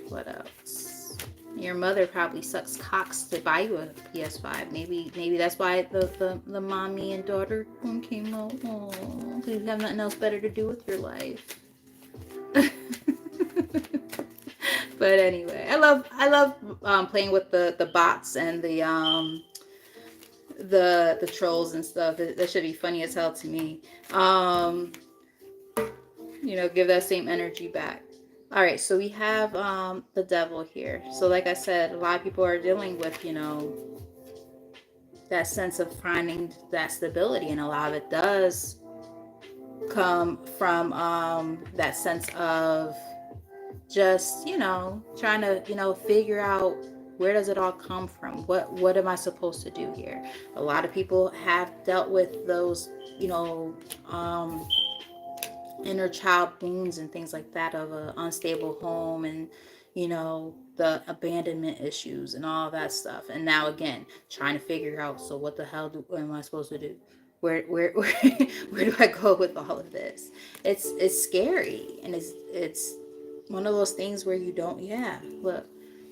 what else? Your mother probably sucks cocks to buy you a PS5. Maybe that's why the mommy and daughter one came out. Oh, because you have nothing else better to do with your life. But anyway, I love playing with the bots and the trolls and stuff. That should be funny as hell to me. You know, give that same energy back. All right, so we have the devil here. So like I said, a lot of people are dealing with, you know, that sense of finding that stability, and a lot of it does come from that sense of just, you know, trying to, you know, figure out where does it all come from? What am I supposed to do here? A lot of people have dealt with those, you know, inner child wounds and things like that, of an unstable home, and, you know, the abandonment issues and all that stuff. And now again, trying to figure out, so what the hell am I supposed to do? Where where do I go with all of this? It's scary, and it's one of those things where you don't, yeah, look,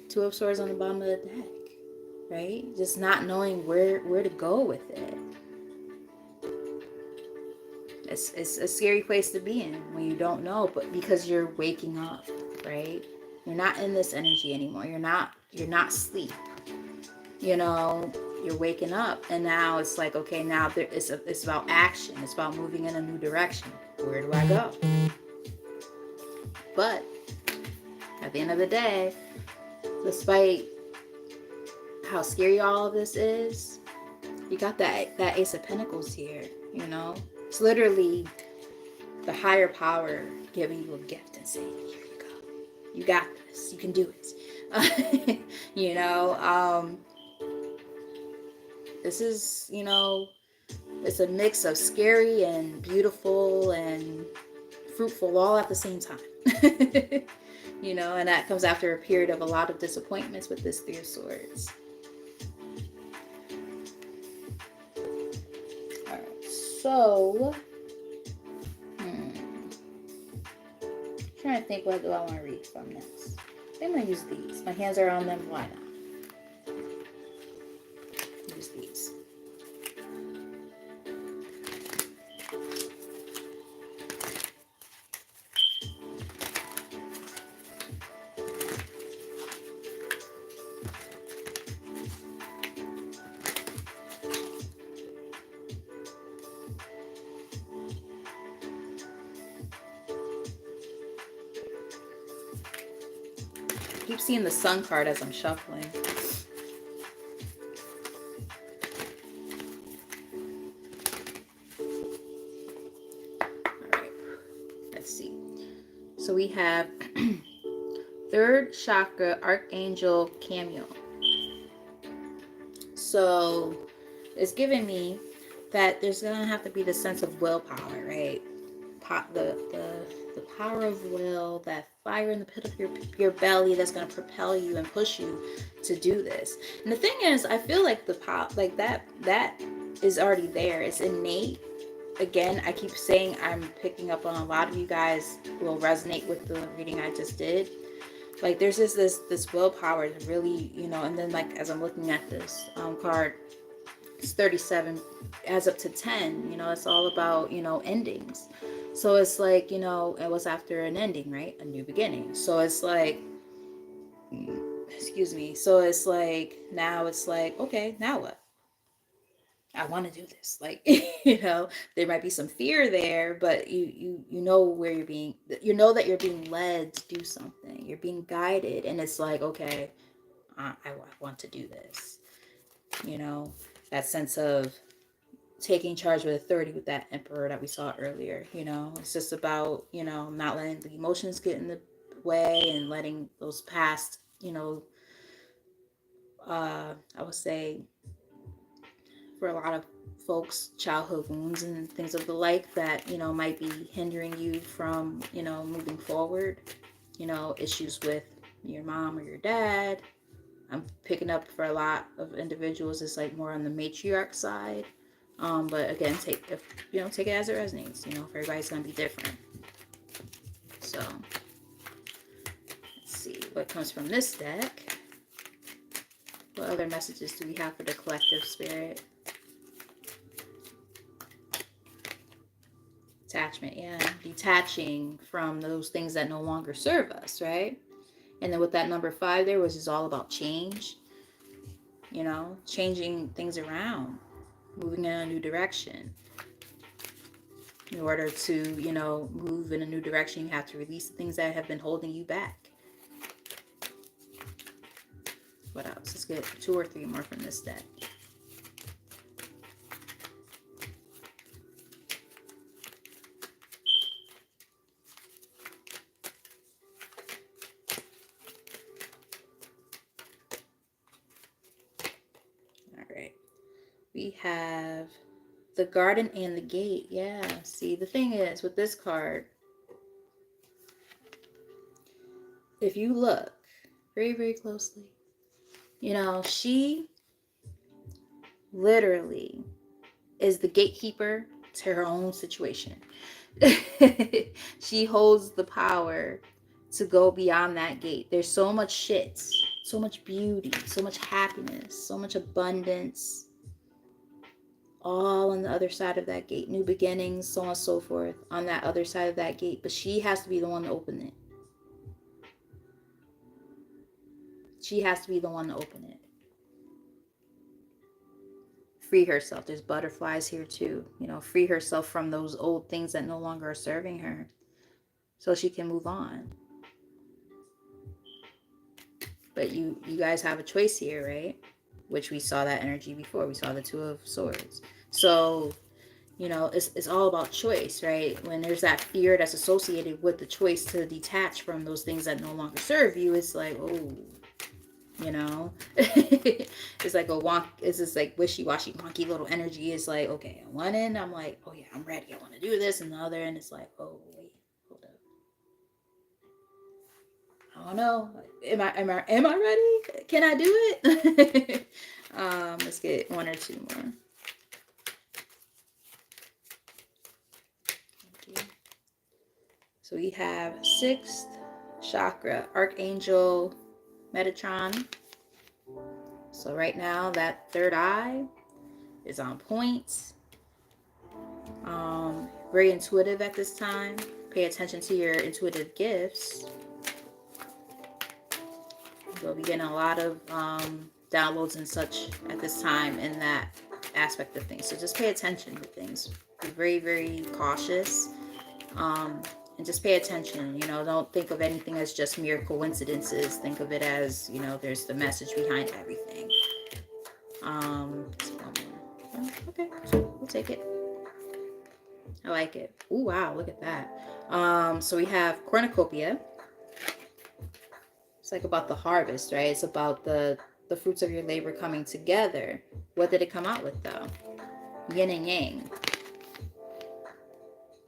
Two of Swords on the bottom of the deck, right? Just not knowing where to go with it. It's a scary place to be in when you don't know, but because you're waking up, right? You're not in this energy anymore. You're not asleep. You know, you're waking up, and now it's like, okay, now it's about action. It's about moving in a new direction. Where do I go? But at the end of the day, despite how scary all of this is, you got that Ace of Pentacles here, you know? It's literally the higher power giving you a gift and saying, here you go. You got this. You can do it. You know, this is, you know, it's a mix of scary and beautiful and fruitful all at the same time. You know, and that comes after a period of a lot of disappointments with this Three of Swords. So, trying to think, what do I want to read from next? I'm going to use these. My hands are on them. Why not? Use these. I keep seeing the sun card as I'm shuffling. Alright, let's see. So we have third chakra, Archangel Cameo. So it's giving me that there's going to have to be the sense of willpower, right? The power of will, that fire in the pit of your belly that's going to propel you and push you to do this. And the thing is, I feel like that is already there. It's innate. Again, I keep saying I'm picking up on a lot of you guys will resonate with the reading I just did. Like there's this willpower to really, and then like as I'm looking at this card, it's 37 adds up to 10. It's all about endings. So it's like, it was after an ending, right? A new beginning. So it's like, excuse me. So it's like, now it's like, okay, now what? I want to do this. Like, there might be some fear there, but you know where that you're being led to do something. You're being guided. And it's like, okay, I want to do this. That sense of taking charge with authority with that emperor that we saw earlier. It's just about, not letting the emotions get in the way and letting those past, I would say for a lot of folks, childhood wounds and things of the like that, might be hindering you from, moving forward. Issues with your mom or your dad. I'm picking up for a lot of individuals, it's like more on the matriarch side. But again, take it as it resonates. For everybody's gonna be different. So let's see what comes from this deck. What other messages do we have for the collective spirit? Attachment, yeah. Detaching from those things that no longer serve us, right? And then with that number 5 there, which is all about change. Changing things around, moving in a new direction. In order to, move in a new direction, you have to release the things that have been holding you back. What else? Let's get 2 or 3 more from this deck. All right. We have the garden and the gate. Yeah. See, the thing is with this card, if you look very, very closely, she literally is the gatekeeper to her own situation. She holds the power to go beyond that gate. There's so much shit, so much beauty, so much happiness, so much abundance, all on the other side of that gate. New beginnings, so on and so forth, on that other side of that gate. But she has to be the one to open it. She has to be the one to open it. Free herself. There's butterflies here too. Free herself from those old things that no longer are serving her, so she can move on. But you guys have a choice here, right? Which we saw that energy before. We saw the 2 of Swords. So, it's all about choice, right? When there's that fear that's associated with the choice to detach from those things that no longer serve you, it's like, oh, it's like it's this like wishy-washy, wonky little energy. It's like, okay, on one end, I'm like, oh yeah, I'm ready. I want to do this. And the other end, it's like, oh, wait, hold up. I don't know. Am I ready? Can I do it? Let's get 1 or 2 more. So we have 6th chakra, Archangel Metatron. So right now that third eye is on point. Very intuitive at this time. Pay attention to your intuitive gifts. You'll be getting a lot of downloads and such at this time in that aspect of things. So just pay attention to things. Be very, very cautious. And just pay attention. You know, don't think of anything as just mere coincidences. Think of it as, you know, there's the message behind everything. Okay, so we'll take it. I like it. Ooh, wow, look at that. So we have cornucopia. It's like about the harvest, right? It's about the fruits of your labor coming together. What did it come out with, though? Yin and yang.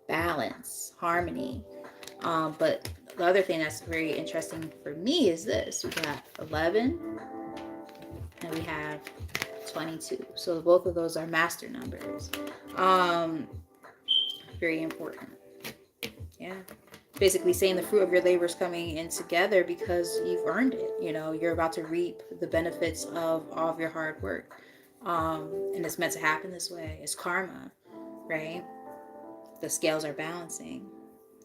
Balance, harmony. But the other thing that's very interesting for me is this. We got 11 and we have 22. So both of those are master numbers. Very important. Yeah. Basically saying the fruit of your labor is coming in together because you've earned it. You know, you're about to reap the benefits of all of your hard work. And it's meant to happen this way. It's karma, right? The scales are balancing,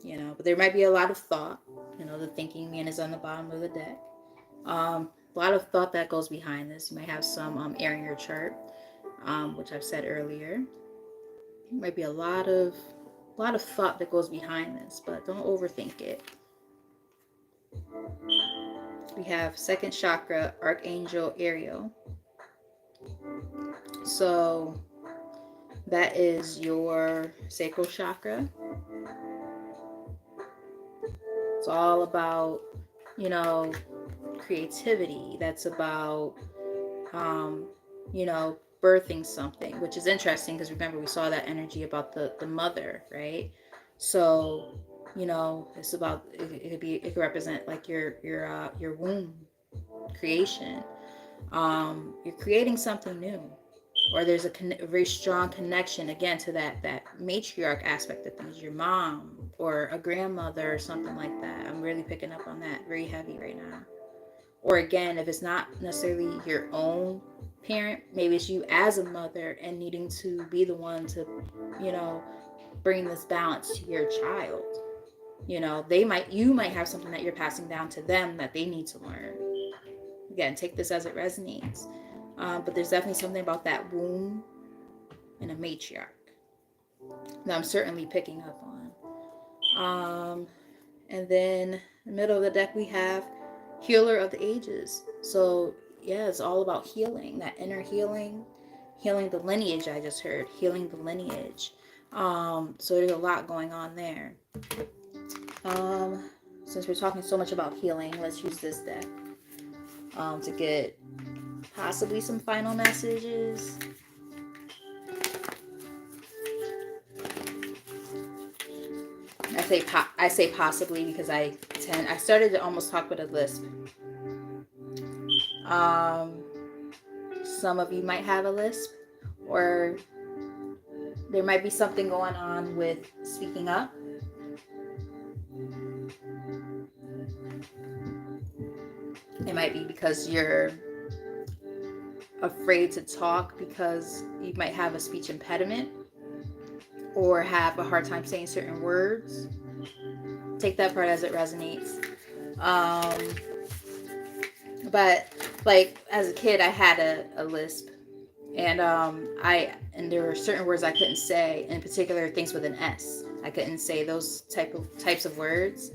you know, but there might be a lot of thought. You know, the thinking man is on the bottom of the deck. A lot of thought that goes behind this. You might have some air in your chart, which I've said earlier. There might be a lot of thought that goes behind this, but don't overthink it. We have 2nd chakra, Archangel Ariel. So that is your sacral chakra. It's all about, you know, creativity. That's about, you know, birthing something, which is interesting because remember we saw that energy about the mother, right? So, you know, it's about it could represent like your womb creation. You're creating something new, or there's a very strong connection again to that matriarch aspect of things, your mom or a grandmother or something like that. I'm really picking up on that very heavy right now. Or again, if it's not necessarily your own parent, maybe it's you as a mother and needing to be the one to, you know, bring this balance to your child. You know, you might have something that you're passing down to them that they need to learn. Again, take this as it resonates. But there's definitely something about that womb and a matriarch that I'm certainly picking up on. And then in the middle of the deck we have Healer of the Ages. So yeah, it's all about healing, that inner healing the lineage. I just heard healing the lineage. So there's a lot going on there. Since we're talking so much about healing, let's use this deck to get possibly some final messages. I say possibly because I started to almost talk with a lisp. Some of you might have a lisp, or there might be something going on with speaking up. It might be because you're afraid to talk because you might have a speech impediment or have a hard time saying certain words. Take that part as it resonates. But like as a kid, I had a lisp, and there were certain words I couldn't say. In particular, things with an S. I couldn't say those types of words,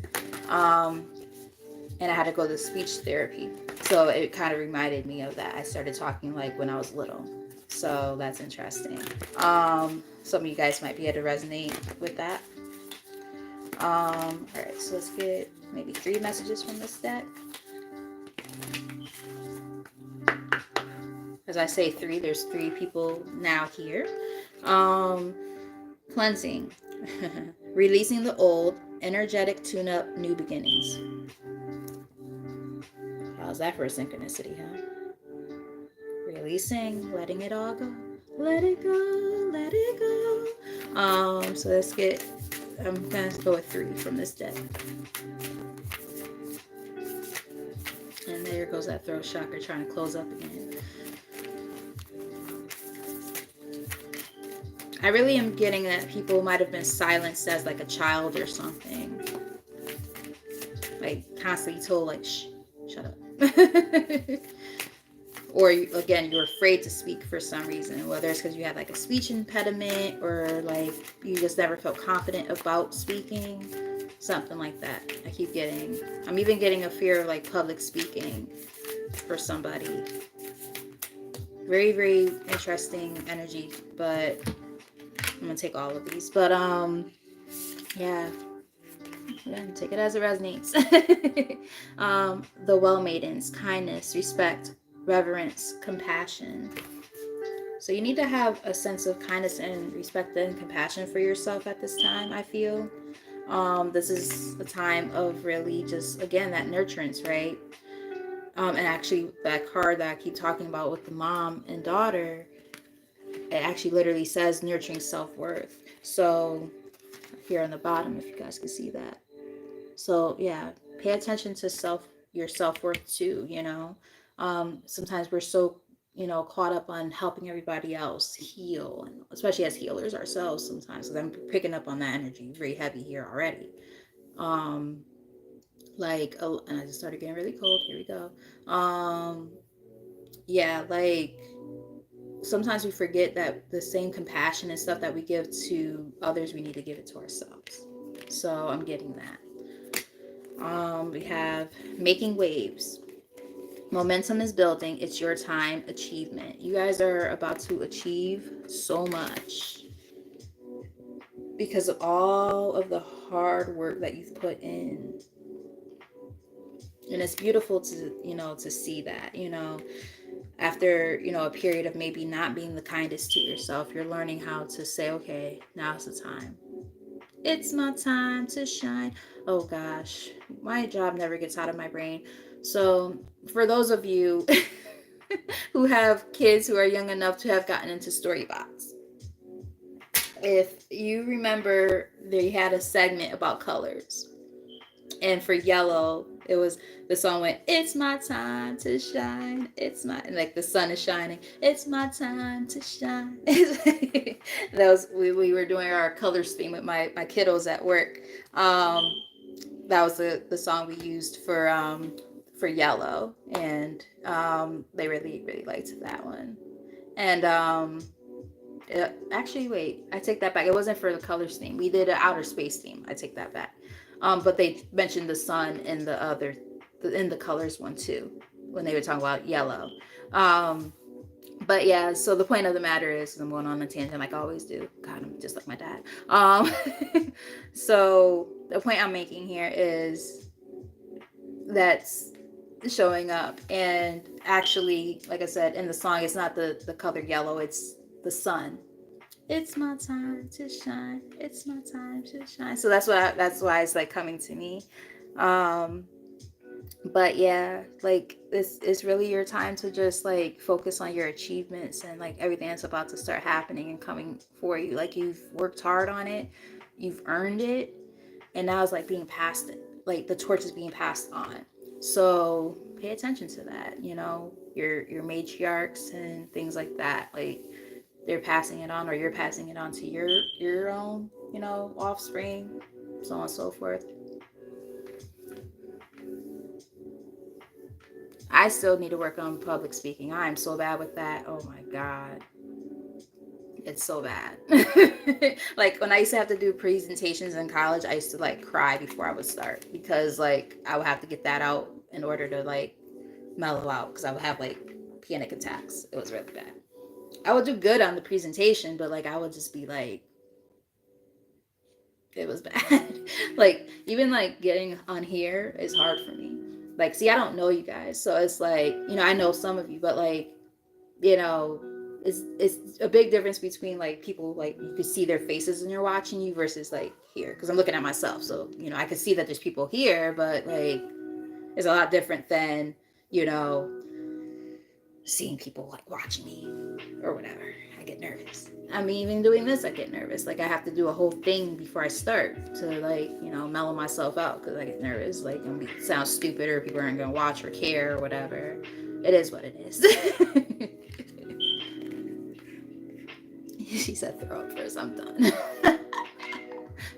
and I had to go to speech therapy. So it kind of reminded me of that. I started talking like when I was little. So that's interesting. Some of you guys might be able to resonate with that. All right, so let's get maybe 3 messages from this deck. As I say 3, there's 3 people now here. Cleansing, releasing the old, energetic tune-up, new beginnings. How's that for a synchronicity, huh? Releasing, letting it all go. Let it go, let it go. So let's get I'm gonna go with 3 from this deck. And there goes that throat chakra trying to close up again. I really am getting that people might have been silenced as like a child or something. Like constantly told like, shh, shut up. Or again, you're afraid to speak for some reason, whether it's because you had like a speech impediment or like you just never felt confident about speaking, something like that. I'm even getting a fear of like public speaking for somebody. Very, very interesting energy, but I'm gonna take all of these. But yeah, take it as it resonates. The well maidens, kindness, respect, reverence, compassion. So you need to have a sense of kindness and respect and compassion for yourself at this time, I feel. This is a time of really just, again, that nurturance, right? And actually that card that I keep talking about with the mom and daughter, it actually literally says nurturing self-worth. So here on the bottom, if you guys can see that. So yeah, pay attention to your self-worth too, you know. Sometimes we're so, caught up on helping everybody else heal, and especially as healers ourselves sometimes, because I'm picking up on that energy very heavy here already. And I just started getting really cold. Here we go. Yeah, like sometimes we forget that the same compassion and stuff that we give to others, we need to give it to ourselves. So I'm getting that. We have making waves. Momentum is building. It's your time. Achievement. You guys are about to achieve so much because of all of the hard work that you've put in. And it's beautiful to see that, after, a period of maybe not being the kindest to yourself, you're learning how to say, okay, now's the time. It's my time to shine. Oh gosh, my job never gets out of my brain. So for those of you who have kids who are young enough to have gotten into Storybox, if you remember, they had a segment about colors. And for yellow, it was, the song went, it's my time to shine. And like the sun is shining. It's my time to shine. That was, we were doing our colors theme with my kiddos at work. That was the song we used for yellow. And they really, really liked that one. And actually, wait, I take that back. It wasn't for the colors theme. We did an outer space theme. I take that back. But they mentioned the sun in the colors one too, when they were talking about yellow. But yeah, so the point of the matter is, I'm going on a tangent like I always do. God, I'm just like my dad. So the point I'm making here is that's showing up, and actually, like I said, in the song, it's not the color yellow, it's the sun. It's my time to shine. It's my time to shine. So that's why it's like coming to me. But yeah, like this is really your time to just like focus on your achievements and like everything that's about to start happening and coming for you. Like you've worked hard on it, you've earned it, and now it's like being passed, like the torch is being passed on. So pay attention to that, your matriarchs and things like that. Like they're passing it on, or you're passing it on to your own, offspring, so on and so forth. I still need to work on public speaking. I'm so bad with that. Oh my God. It's so bad. Like when I used to have to do presentations in college, I used to like cry before I would start, because like I would have to get that out in order to like mellow out, because I would have like panic attacks. It was really bad. I would do good on the presentation, but like I would just be like, it was bad. Like even like getting on here is hard for me. Like, see, I don't know you guys, so it's like, I know some of you, but like, it's a big difference between like people, like you can see their faces when you're watching you versus like here, because I'm looking at myself, so I can see that there's people here, but like it's a lot different than seeing people like watching me or whatever. I get nervous. I mean, even doing this, I get nervous. Like, I have to do a whole thing before I start to, like, you know, mellow myself out because I get nervous. Like, I'm gonna sound stupid or people aren't gonna watch or care or whatever. It is what it is. She said, throw up first. I'm done.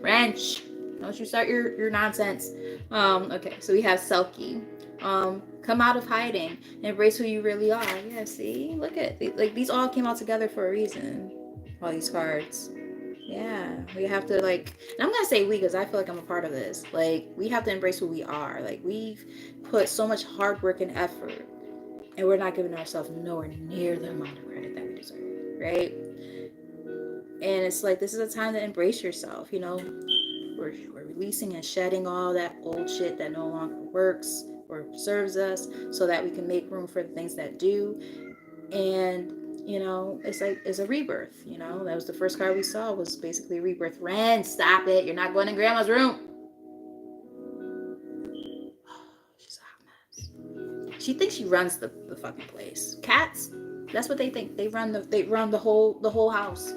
Wrench. Don't you start your nonsense. Okay, so we have Selkie. Come out of hiding. Embrace who you really are. Yeah, see? Look at like these all came out together for a reason. All these cards. Yeah, we have to like, and I'm gonna say we because I feel like I'm a part of this. Like, we have to embrace who we are. Like, we've put so much hard work and effort, and we're not giving ourselves nowhere near the amount of credit that we deserve, right? And it's like, this is a time to embrace yourself. You know, we're releasing and shedding all that old shit that no longer works or serves us, so that we can make room for the things that do. And you know, it's like, it's a rebirth. You know, that was the first card we saw, was basically a rebirth. Ren, stop it, you're not going in grandma's room. She's a hot mess. She thinks she runs the fucking place. Cats, that's what they think. They run the whole house.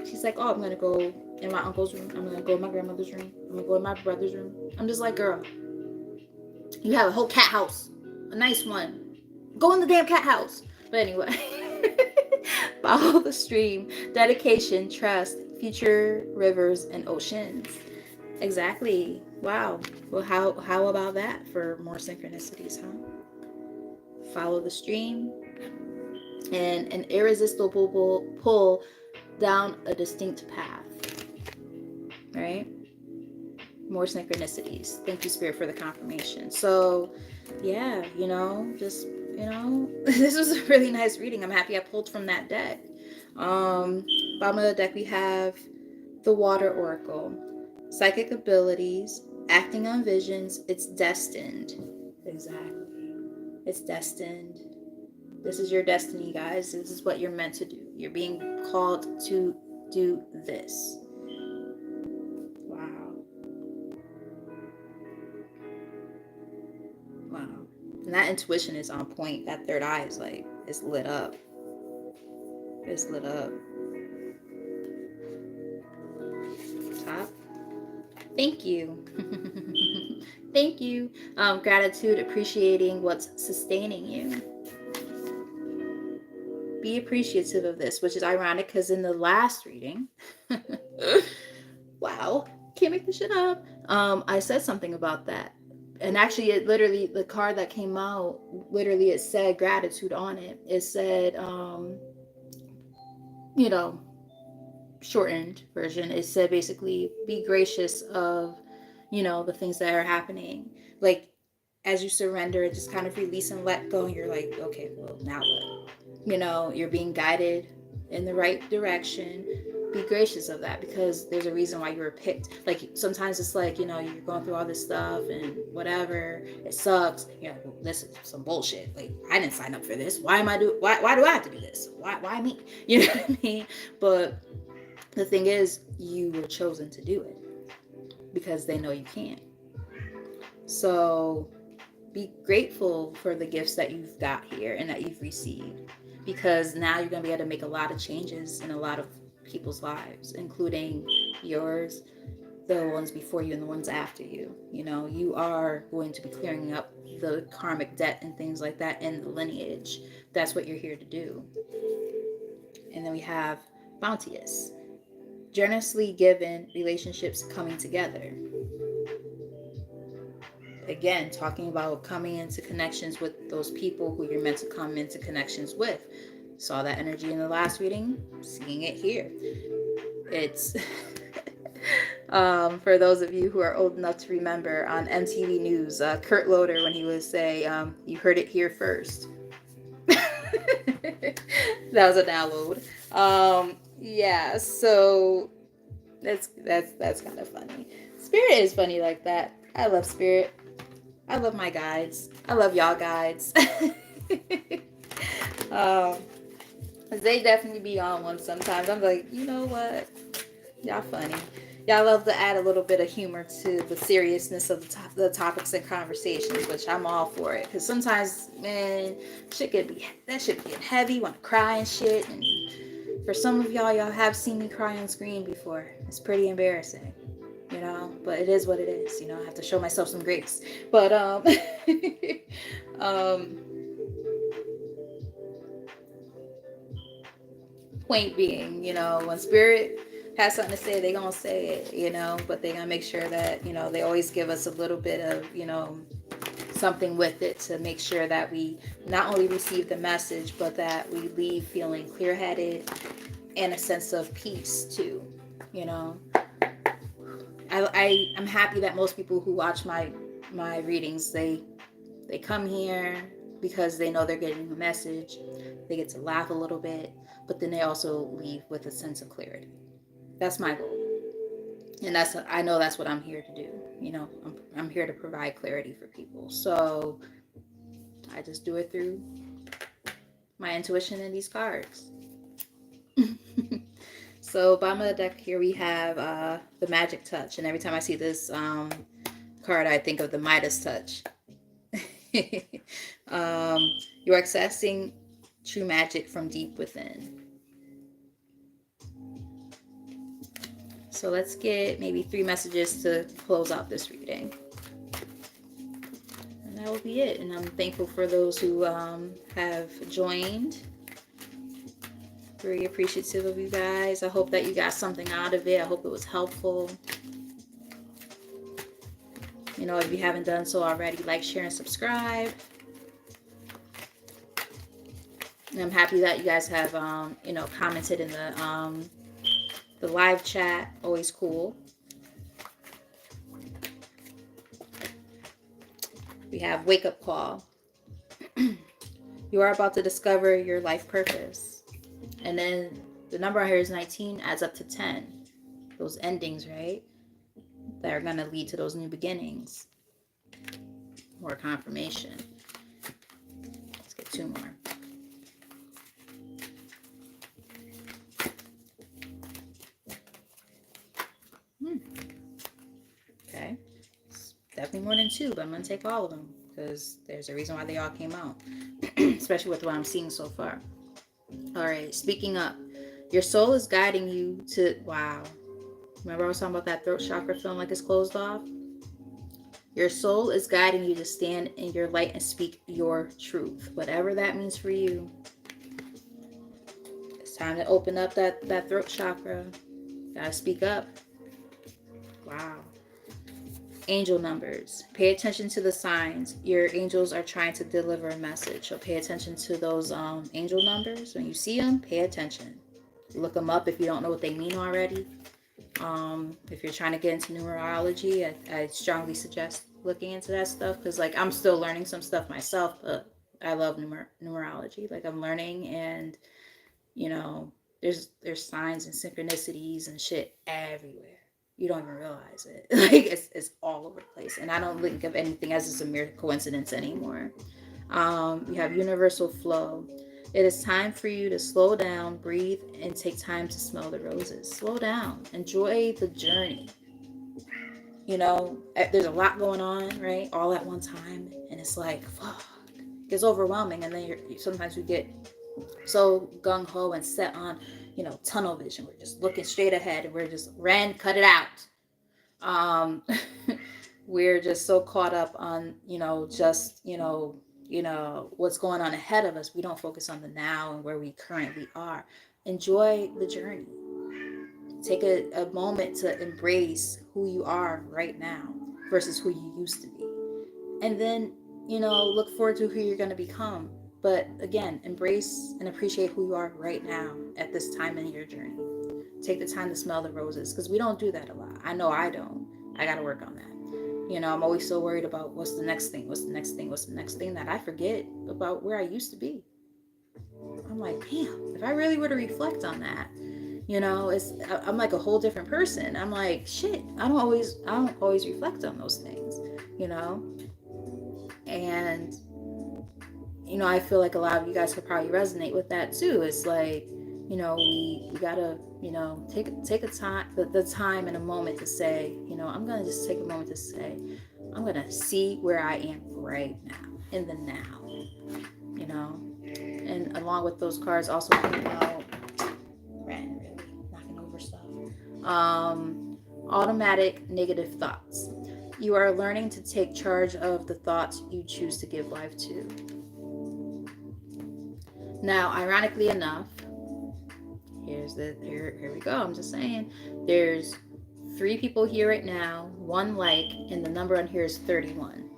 She's like, oh, I'm gonna go in my uncle's room, I'm gonna go in my grandmother's room, I'm gonna go in my brother's room. I'm just like, girl, you have a whole cat house, a nice one. Go in the damn cat house. But anyway, follow the stream, dedication, trust, future rivers and oceans. Exactly. Wow. Well, how about that for more synchronicities, huh? Follow the stream and an irresistible pull down a distinct path. Right? More synchronicities. Thank you, Spirit, for the confirmation. So, yeah, you know, just, you know, this was a really nice reading. I'm happy I pulled from that deck. Bottom of the deck, we have the Water Oracle. Psychic abilities, acting on visions, it's destined. Exactly. It's destined. This is your destiny, guys. This is what you're meant to do. You're being called to do this. Wow. Wow. And that intuition is on point. That third eye is like, it's lit up. It's lit up. Top. Thank you. Thank you. Gratitude, appreciating what's sustaining you. Be appreciative of this, which is ironic because in the last reading, wow, can't make this shit up. I said something about that. And actually, it literally, the card that came out, literally, it said gratitude on it. It said, you know, shortened version, it said basically, be gracious of, you know, the things that are happening. Like, as you surrender, just kind of release and let go, and you're like, okay, well, now what? You know, you're being guided in the right direction. Be gracious of that, because there's a reason why you were picked. Like, sometimes it's like, you know, you're going through all this stuff and whatever, it sucks, you know, this is some bullshit, like, I didn't sign up for this, why do I have to do this, why me, you know what I mean? But the thing is, you were chosen to do it because they know you can't. So be grateful for the gifts that you've got here and that you've received, because now you're going to be able to make a lot of changes in a lot of people's lives, including yours, the ones before you, and the ones after you. You know, you are going to be clearing up the karmic debt and things like that in the lineage. That's what you're here to do. And then we have Bounteous. Generously given, relationships coming together. Again, talking about coming into connections with those people who you're meant to come into connections with. Saw that energy in the last reading, seeing it here. It's for those of you who are old enough to remember, on MTV News, Kurt Loder, when he would say, you heard it here first. That was a download. Yeah, so that's kind of funny. Spirit is funny like that. I love Spirit. I love my guides. I love y'all guides. They definitely be on one sometimes. I'm like, you know what? Y'all funny. Y'all love to add a little bit of humor to the seriousness of the topics and conversations, which I'm all for it. Because sometimes, man, that shit be getting heavy, want to cry and shit. And For some of y'all, y'all have seen me cry on screen before. It's pretty embarrassing, you know, but it is what it is. You know, I have to show myself some grace. But um point being, you know, when spirit has something to say, they gonna say it, you know, but they gonna make sure that, you know, they always give us a little bit of, you know, something with it to make sure that we not only receive the message, but that we leave feeling clear-headed and a sense of peace too, you know. I'm happy that most people who watch my readings, they come here because they know they're getting a message. They get to laugh a little bit, but then they also leave with a sense of clarity. That's my goal, and I know that's what I'm here to do. You know, I'm here to provide clarity for people. So I just do it through my intuition and these cards. So bottom of the deck here we have the magic touch, and every time I see this card, I think of the Midas touch. You're accessing true magic from deep within. So let's get maybe 3 messages to close out this reading. And that will be it. And I'm thankful for those who have joined. Very appreciative of you guys. I hope that you got something out of it. I hope it was helpful. You know, if you haven't done so already, like, share, and subscribe. And I'm happy that you guys have, you know, commented in the live chat. Always cool. We have wake up call. You are about to discover your life purpose. And then the number on here is 19, adds up to 10. Those endings, right? That are going to lead to those new beginnings. More confirmation. Let's get 2 more. Okay. It's definitely more than 2, but I'm going to take all of them because there's a reason why they all came out. Especially with what I'm seeing so far. All right. Speaking up. Your soul is guiding you to... Wow. Remember I was talking about that throat chakra feeling like it's closed off? Your soul is guiding you to stand in your light and speak your truth. Whatever that means for you. It's time to open up that throat chakra. Gotta speak up. Wow. Angel numbers. Pay attention to the signs. Your angels are trying to deliver a message. So pay attention to those angel numbers. When you see them, pay attention. Look them up if you don't know what they mean already. If you're trying to get into numerology, I strongly suggest looking into that stuff because, like, I'm still learning some stuff myself, but I love numerology. Like, I'm learning, and you know, there's signs and synchronicities and shit everywhere. You don't even realize it. Like, it's all over the place, and I don't think of anything as just a mere coincidence anymore. You have universal flow. It is time for you to slow down, breathe, and take time to smell the roses. Slow down. Enjoy the journey. You know, there's a lot going on, right? All at one time. And it's like, fuck. It's overwhelming. And then sometimes we get so gung-ho and set on, you know, tunnel vision. We're just looking straight ahead and we're just, cut it out. We're just so caught up on, you know, just, you know, what's going on ahead of us. We don't focus on the now and where we currently are. Enjoy the journey. Take a moment to embrace who you are right now versus who you used to be. And then, you know, look forward to who you're going to become. But again, embrace and appreciate who you are right now at this time in your journey. Take the time to smell the roses because we don't do that a lot. I know I don't. I got to work on that. You know, I'm always so worried about what's the next thing that I forget about where I used to be. I'm like, damn, if I really were to reflect on that, you know, I'm like a whole different person. I'm like, shit, I don't always reflect on those things, you know? And, you know, I feel like a lot of you guys could probably resonate with that too. It's like, you know, we gotta, you know, take a time, the time and a moment to say, you know, I'm gonna just take a moment to say, I'm gonna see where I am right now, in the now, you know. And along with those cards also came out Automatic negative thoughts. You are learning to take charge of the thoughts you choose to give life to. Now, ironically enough, here we go. I'm just saying, there's 3 people here right now, 1 like, and the number on here is 31.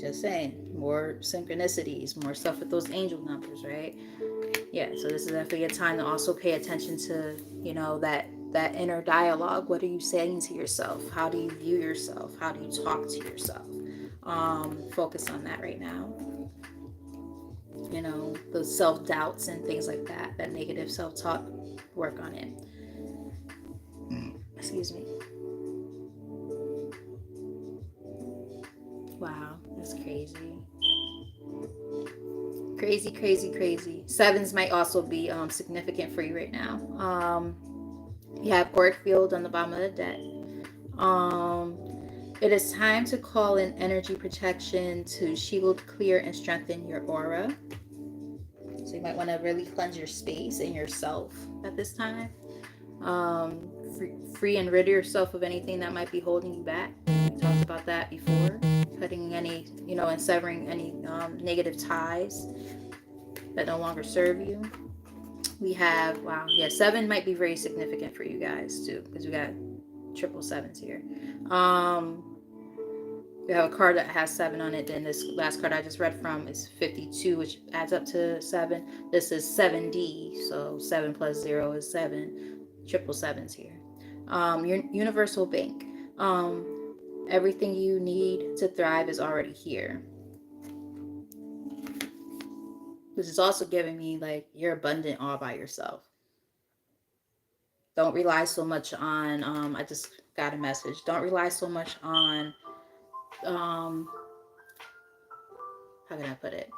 Just saying, more synchronicities, more stuff with those angel numbers, right? Yeah, so this is definitely a time to also pay attention to, that inner dialogue. What are you saying to yourself? How do you view yourself? How do you talk to yourself? Focus on that right now. Those self-doubts and things like that negative self-talk, work on it. Excuse me. Wow, that's crazy. Crazy. Sevens might also be significant for you right now. You have auric field on the bottom of the deck. It is time to call in energy protection to shield, clear, and strengthen your aura. So you might want to really cleanse your space and yourself at this time. Free and rid yourself of anything that might be holding you back. We talked about that before. Cutting any, and severing any negative ties that no longer serve you. We have, 7 might be very significant for you guys too, because we got triple sevens here. We have a card that has 7 on it. Then this last card I just read from is 52, which adds up to 7. This is 7D, so 7 plus 0 is 7. Triple sevens here. Your universal bank. Everything you need to thrive is already here. This is also giving me like you're abundant all by yourself. Don't rely so much on, I just got a message. Don't rely so much on, how can I put it?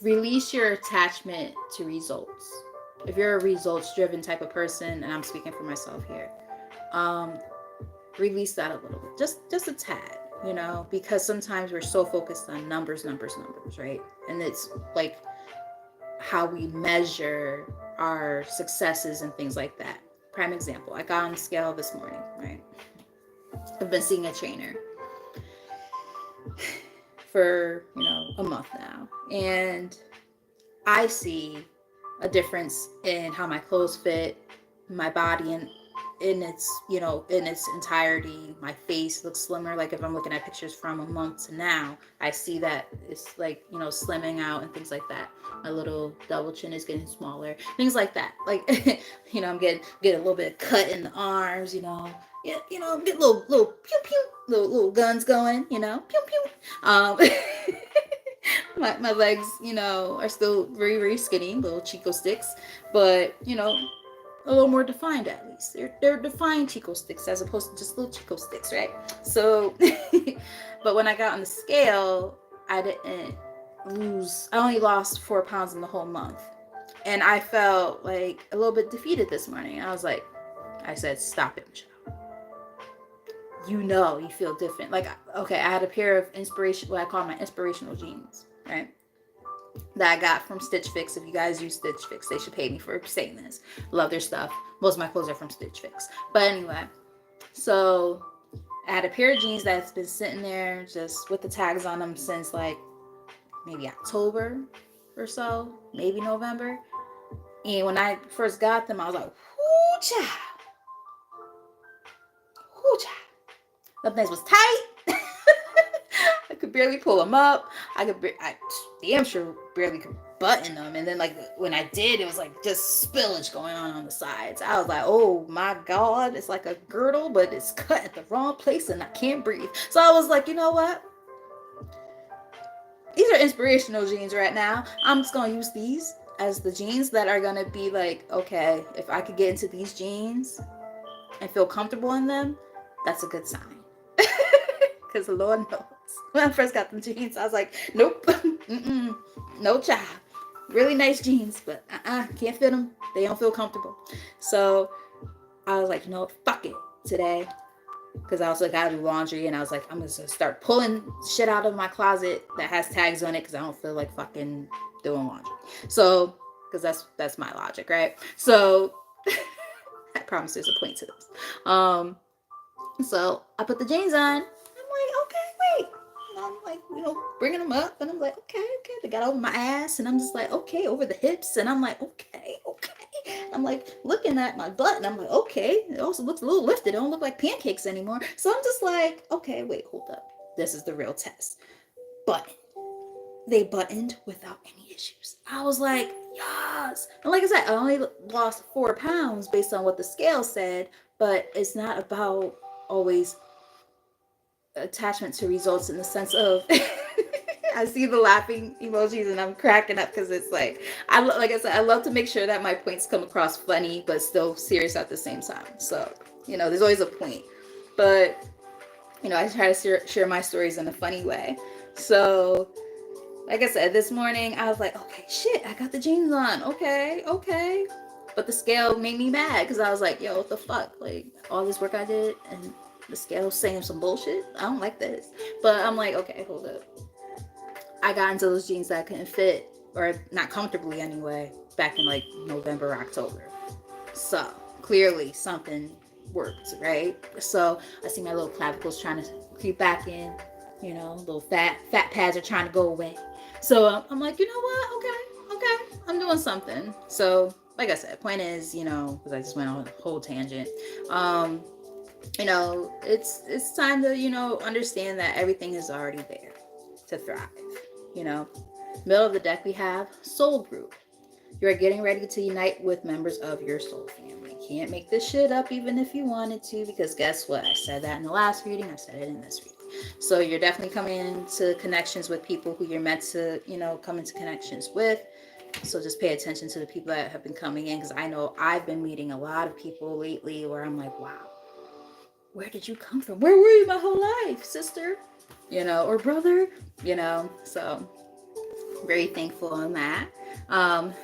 Release your attachment to results. If you're a results driven type of person, and I'm speaking for myself here, release that a little bit, just a tad, because sometimes we're so focused on numbers, right? And it's like how we measure our successes and things like that. Prime example, I got on the scale this morning, right? I've been seeing a trainer for, a month now, and I see a difference in how my clothes fit, my body, and in its entirety. My face looks slimmer. Like if I'm looking at pictures from a month to now, I see that it's like, slimming out and things like that. My little double chin is getting smaller, things like that. Like, I'm getting a little bit of cut in the arms, get little pew pew, little guns going, pew pew. My legs, are still very, very skinny, little Chico sticks, but, a little more defined at least. They're defined Chico sticks as opposed to just little Chico sticks, right? So, but when I got on the scale, I only lost 4 pounds in the whole month. And I felt like a little bit defeated this morning. I said, stop it, Michelle. You feel different. Like, okay, I had a pair of what I call my inspirational jeans, right? That I got from Stitch Fix. If you guys use Stitch Fix, they should pay me for saying this. Love their stuff. Most of my clothes are from Stitch Fix. But anyway, so I had a pair of jeans that's been sitting there just with the tags on them since like maybe October or so, maybe November. And when I first got them, I was like, whoo child. Whoo child. Them things was tight. I could barely pull them up. I damn sure barely could button them. And then like when I did, it was like just spillage going on the sides. I was like, oh my God, it's like a girdle, but it's cut at the wrong place and I can't breathe. So I was like, you know what? These are inspirational jeans right now. I'm just going to use these as the jeans that are going to be like, okay, if I could get into these jeans and feel comfortable in them, that's a good sign. Because the Lord knows. When I first got them jeans, I was like, nope. No child. Really nice jeans, but can't fit them. They don't feel comfortable. So I was like, fuck it today. Because I was like, I gotta do laundry, and I was like, I'm just gonna start pulling shit out of my closet that has tags on it because I don't feel like fucking doing laundry. So because that's my logic, right? So I promise there's a point to this. So I put the jeans on. I'm like, okay, wait. And I'm like, bringing them up, and I'm like, okay. They got over my ass, and I'm just like, okay, over the hips, and I'm like, okay. I'm like looking at my butt, and I'm like, okay. It also looks a little lifted. It don't look like pancakes anymore. So I'm just like, okay, wait, hold up. This is the real test. But they buttoned without any issues. I was like, yes. And like I said, I only lost 4 pounds based on what the scale said, but it's not about always attachment to results in the sense of I see the laughing emojis and I'm cracking up because it's like like I said, I love to make sure that my points come across funny but still serious at the same time. So there's always a point, but I try to share my stories in a funny way. So like I said, this morning I was like, okay, shit, I got the jeans on. Okay. But the scale made me mad because I was like, yo, what the fuck? Like, all this work I did and the scale's saying some bullshit. I don't like this. But I'm like, okay, hold up. I got into those jeans that I couldn't fit, or not comfortably anyway, back in like November, October. So clearly something worked, right? So I see my little clavicles trying to creep back in. Little fat pads are trying to go away. So I'm like, you know what? Okay, I'm doing something. So like I said, point is, because I just went on a whole tangent. It's time to understand that everything is already there to thrive. Middle of the deck we have soul group. You are getting ready to unite with members of your soul family. Can't make this shit up even if you wanted to, because guess what? I said that in the last reading. I said it in this reading. So you're definitely coming into connections with people who you're meant to, come into connections with. So just pay attention to the people that have been coming in, because I know I've been meeting a lot of people lately where I'm like, wow, where did you come from? Where were you my whole life, sister? Or brother, so very thankful on that.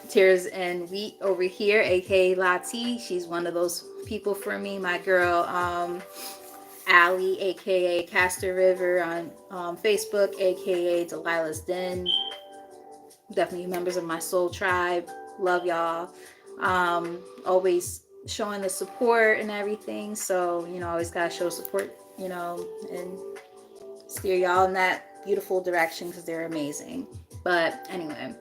Tears and Wheat over here, aka Lati. She's one of those people for me. My girl, Allie, aka Castor River on Facebook, aka Delilah's Den. Definitely members of my soul tribe. Love y'all. Always showing the support and everything. So, always gotta show support, and steer y'all in that beautiful direction because they're amazing. But anyway,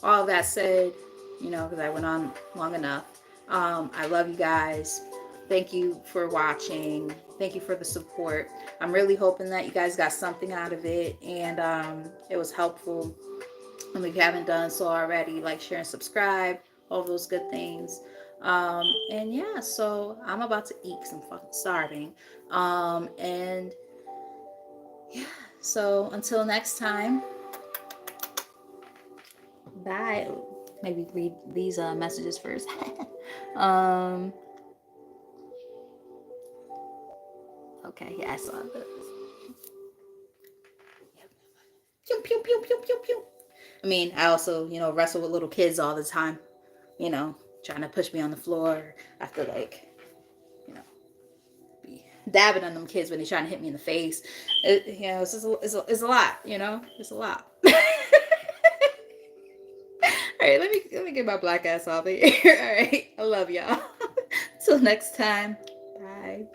all that said, because I went on long enough, I love you guys. Thank you for watching. Thank you for the support. I'm really hoping that you guys got something out of it and it was helpful. And if you haven't done so already, like, share, and subscribe, all those good things. And yeah, so I'm about to eat because I'm fucking starving. And yeah, so until next time, bye. Maybe read these messages first. Okay, yeah, I saw this. Pew, pew, pew, pew, pew, pew. I mean, I also, wrestle with little kids all the time, trying to push me on the floor. I have to, like, be dabbing on them kids when they're trying to hit me in the face. It's a lot, it's a lot. All right, let me get my black ass off of here. All right, I love y'all. Till next time, bye.